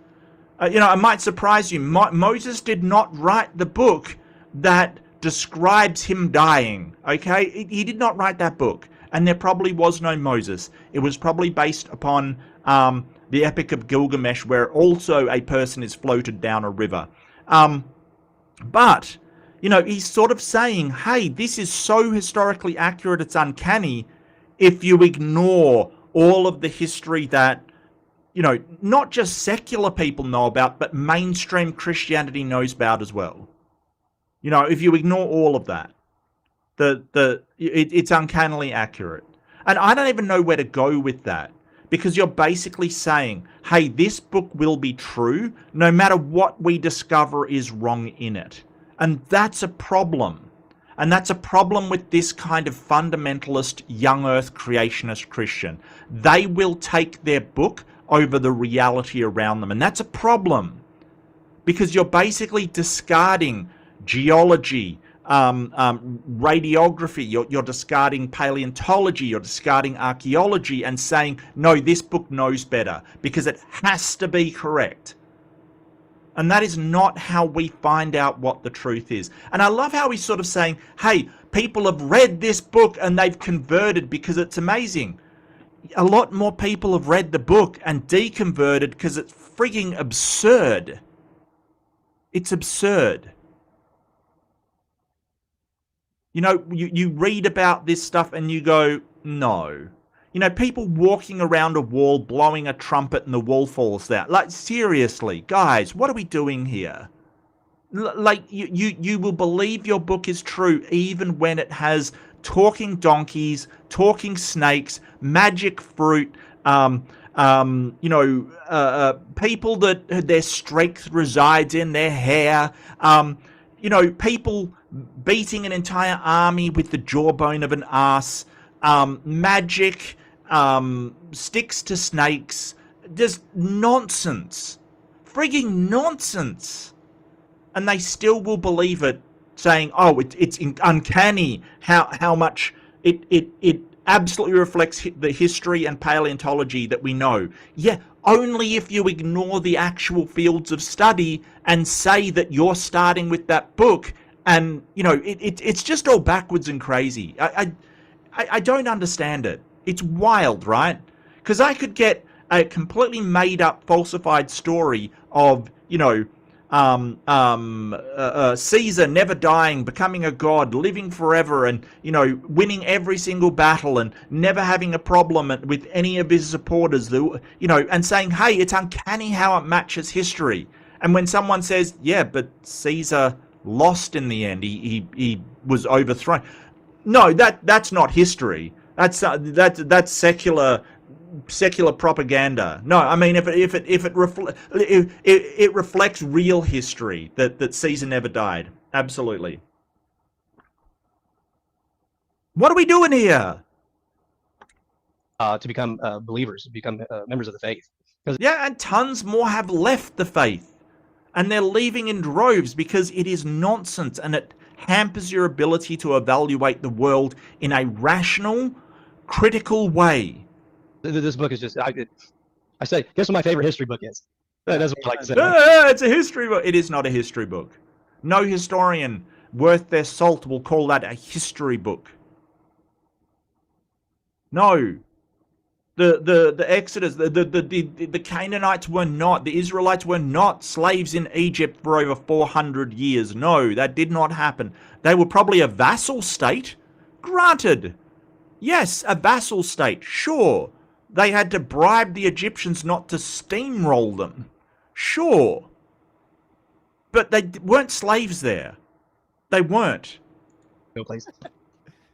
It might surprise you, Moses did not write the book that describes him dying, okay? He did not write that book, and there probably was no Moses. It was probably based upon the Epic of Gilgamesh, where also a person is floated down a river. But he's sort of saying, hey, this is so historically accurate, it's uncanny if you ignore all of the history that, not just secular people know about, but mainstream Christianity knows about as well. If you ignore all of that, it's uncannily accurate. And I don't even know where to go with that, because you're basically saying, hey, this book will be true no matter what we discover is wrong in it. And that's a problem. And that's a problem with this kind of fundamentalist, young earth creationist Christian. They will take their book over the reality around them. And that's a problem, because you're basically discarding geology, radiography, you're discarding paleontology, you're discarding archaeology and saying, no, this book knows better because it has to be correct. And that is not how we find out what the truth is. And I love how he's sort of saying, hey, people have read this book and they've converted because it's amazing. A lot more people have read the book and deconverted because it's frigging absurd. It's absurd. You read about this stuff and you go, no. People walking around a wall blowing a trumpet and the wall falls down. Like, seriously, guys, what are we doing here? Like, you will believe your book is true even when it has talking donkeys, talking snakes, magic fruit, people that their strength resides in their hair, people beating an entire army with the jawbone of an ass, magic, sticks to snakes, just nonsense, frigging nonsense. And they still will believe it, saying, oh, it's uncanny how much it absolutely reflects the history and paleontology that we know. Yeah, only if you ignore the actual fields of study and say that you're starting with that book, and it's just all backwards and crazy. I don't understand it. It's wild, right? Because I could get a completely made up, falsified story of Caesar never dying, becoming a god, living forever, and winning every single battle, and never having a problem with any of his supporters, and saying, hey, it's uncanny how it matches history. And when someone says, yeah, but Caesar lost in the end, he was overthrown. No, that's not history. That's secular propaganda. No, I mean, if it reflects real history that Caesar never died. Absolutely. What are we doing here? To become believers, become members of the faith. Yeah, and tons more have left the faith, and they're leaving in droves because it is nonsense, and it hampers your ability to evaluate the world in a rational, critical way. This book is just, I say, guess what my favorite history book is? That's what I like to say. It's a history book. It is not a history book. No historian worth their salt will call that a history book. No. The Exodus, the Canaanites were not, the Israelites were not slaves in Egypt for over 400 years. No, that did not happen. They were probably a vassal state. Granted. Yes, a vassal state, sure. They had to bribe the Egyptians not to steamroll them. Sure. But they weren't slaves there. They weren't. No place.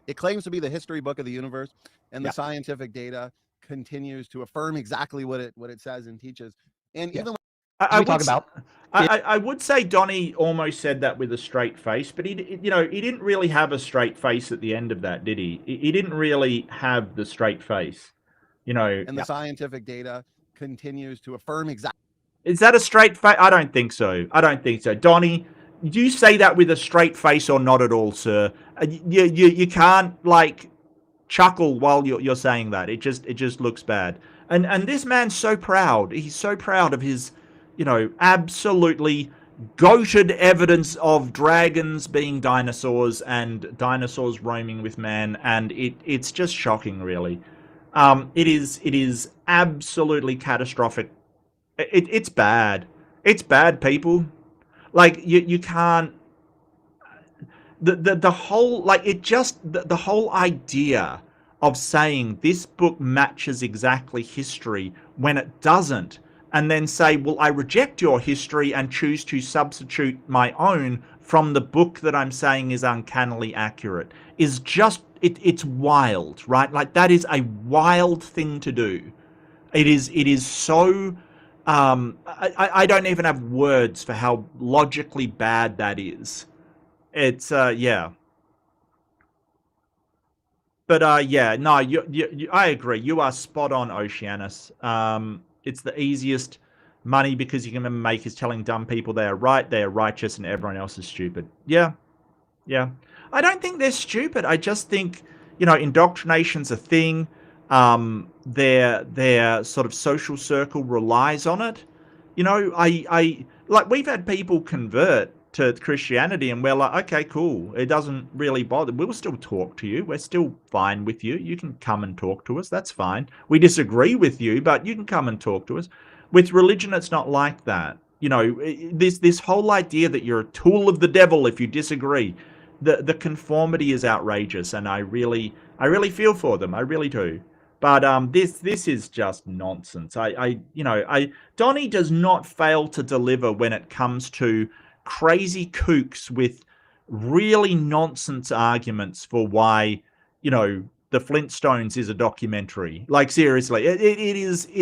It claims to be the history book of the universe, and the scientific data continues to affirm exactly what it says and teaches. And even I would say Donny almost said that with a straight face, but he didn't really have a straight face at the end of that, did he? He didn't really have the straight face, And the scientific data continues to affirm exactly. Is that a straight face? I don't think so. Donny, do you say that with a straight face or not at all, sir? You can't chuckle while you're saying that. It just looks bad. And this man's so proud. He's so proud of his, absolutely goated evidence of dragons being dinosaurs and dinosaurs roaming with man, and it's just shocking, really. It is absolutely catastrophic. It's bad. It's bad, people. You can't. The whole the whole idea of saying this book matches exactly history when it doesn't, and then say, well, I reject your history and choose to substitute my own from the book that I'm saying is uncannily accurate, is just it's wild, right? That is a wild thing to do. It is so I don't even have words for how logically bad that is. It's yeah. But no, I agree. You are spot on, Oceanus. It's the easiest money because you can make is telling dumb people they are right, they are righteous, and everyone else is stupid. Yeah. I don't think they're stupid. I just think, indoctrination's a thing. Their sort of social circle relies on it. I we've had people convert to Christianity and we're like, okay, cool. It doesn't really bother. We'll still talk to you. We're still fine with you. You can come and talk to us. That's fine. We disagree with you, but you can come and talk to us. With religion, it's not like that. This whole idea that you're a tool of the devil if you disagree. The conformity is outrageous, and I really feel for them. I really do. But this is just nonsense. Donny does not fail to deliver when it comes to crazy kooks with really nonsense arguments for why you know, the Flintstones is a documentary. Like, seriously, it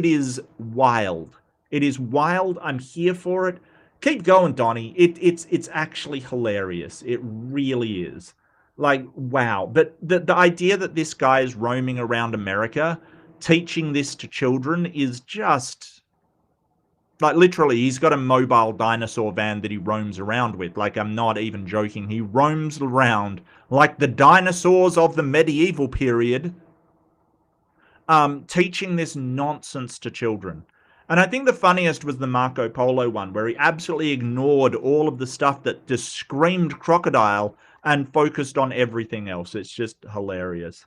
is wild. It is wild. I'm here for it. Keep going, Donny. It's actually hilarious. It really is. Like, wow. But the idea that this guy is roaming around America teaching this to children is just, like, literally, he's got a mobile dinosaur van that he roams around with. Like, I'm not even joking. He roams around like the dinosaurs of the medieval period, teaching this nonsense to children. And I think the funniest was the Marco Polo one, where he absolutely ignored all of the stuff that just screamed crocodile and focused on everything else. It's just hilarious.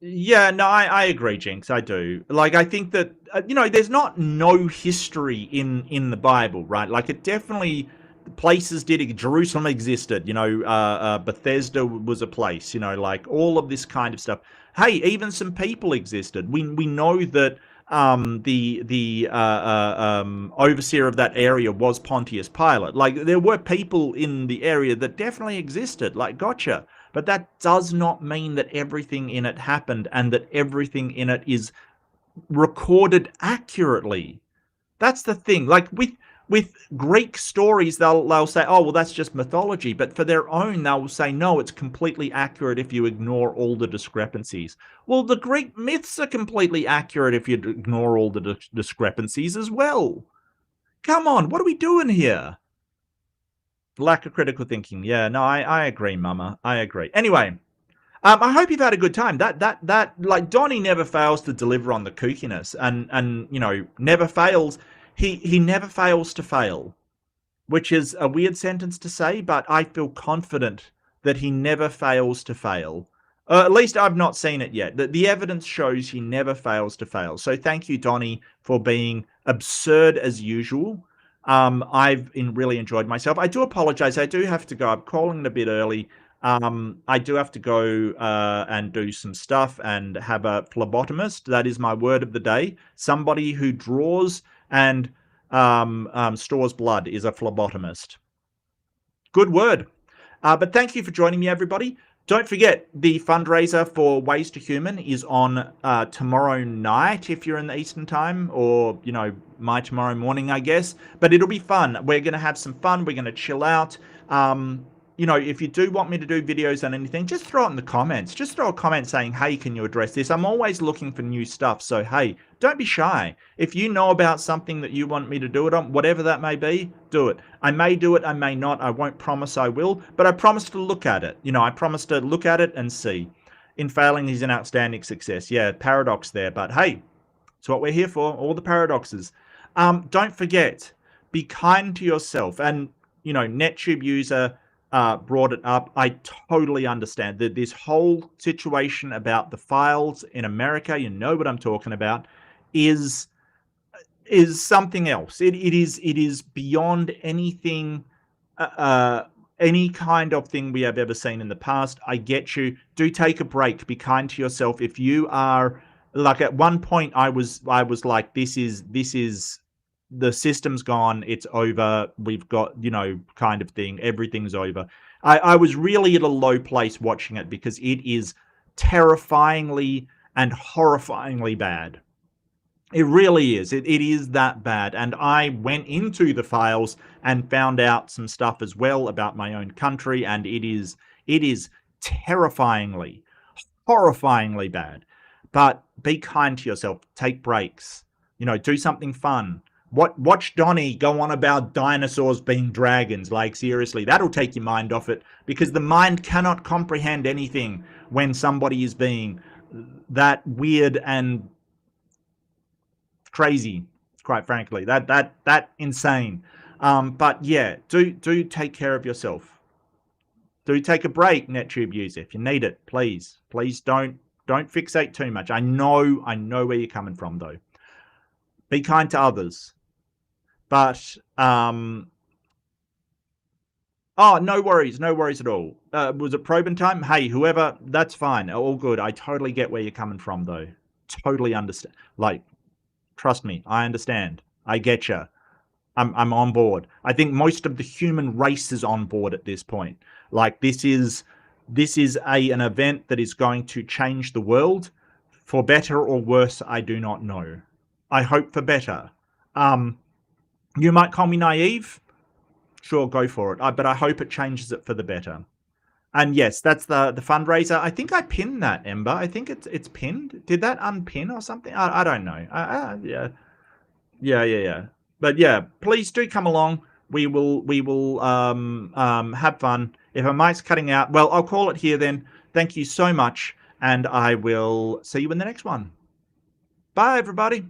Yeah, no, I agree, Jinx. I do. Like, I think that, you know, there's not no history in the Bible, right? Like, it definitely, places did, Jerusalem existed, you know, Bethesda was a place, you know, like, all of this kind of stuff. Hey, even some people existed. We know that the overseer of that area was Pontius Pilate. Like, there were people in the area that definitely existed. Like, gotcha. But that does not mean that everything in it happened and that everything in it is recorded accurately. That's the thing. Like, with Greek stories, they'll say, oh, well, that's just mythology. But for their own, they'll say, no, it's completely accurate if you ignore all the discrepancies. Well, the Greek myths are completely accurate if you ignore all the discrepancies as well. Come on, what are we doing here? Lack of critical thinking. Yeah, no, I agree, Mama. I agree. Anyway, I hope you've had a good time. That like, Donny never fails to deliver on the kookiness, and you know, never fails. He never fails to fail, which is a weird sentence to say, but I feel confident that he never fails to fail. At least I've not seen it yet. The evidence shows he never fails to fail. So thank you, Donny, for being absurd as usual. I've really enjoyed myself. I do apologize. I do have to go. I'm calling it a bit early. I do have to go and do some stuff and have a phlebotomist. That is my word of the day. Somebody who draws and stores blood is a phlebotomist. Good word. But thank you for joining me, everybody. Don't forget, the fundraiser for Ways to Human is on tomorrow night if you're in the Eastern time, or, you know, my tomorrow morning, I guess. But it'll be fun. We're going to have some fun. We're going to chill out. You know, if you do want me to do videos on anything, just throw it in the comments. Just throw a comment saying, hey, can you address this? I'm always looking for new stuff. So, hey, don't be shy. If you know about something that you want me to do it on, whatever that may be, do it. I may do it, I may not. I won't promise I will, but I promise to look at it. You know, I promise to look at it and see. In failing, he's an outstanding success. Yeah, paradox there, but hey, it's what we're here for, all the paradoxes. Don't forget, be kind to yourself. And, you know, NetTube user brought it up. I totally understand that this whole situation about the files in America, you know what I'm talking about, is something else. It is beyond anything, any kind of thing we have ever seen in the past. I get you. Do take a break. Be kind to yourself. If you are, like, at one point I was like, this is the system's gone, it's over, we've got, you know, kind of thing, everything's over. I was really at a low place watching it because it is terrifyingly and horrifyingly bad. It really is. It is that bad. And I went into the files and found out some stuff as well about my own country, and it is terrifyingly, horrifyingly bad. But be kind to yourself. Take breaks. You know, do something fun. Watch Donny go on about dinosaurs being dragons. Like, seriously, that'll take your mind off it, because the mind cannot comprehend anything when somebody is being that weird and crazy, quite frankly. That insane. But yeah, do take care of yourself. Do take a break, NetTube user, if you need it. Please don't fixate too much. I know where you're coming from, though. Be kind to others. But oh, no worries at all. Was it probing time? Hey, whoever, that's fine. All good. I totally get where you're coming from, though. Totally understand. Like, trust me, I understand. I getcha. I'm on board. I think most of the human race is on board at this point. Like this is an event that is going to change the world for better or worse. I do not know. I hope for better. You might call me naive. Sure, go for it. But I hope it changes it for the better. And yes, that's the fundraiser. I think I pinned that, Ember. I think it's pinned. Did that unpin or something? I don't know. Yeah. But yeah, please do come along. We will have fun. If my mic's cutting out, well, I'll call it here then. Thank you so much, and I will see you in the next one. Bye, everybody.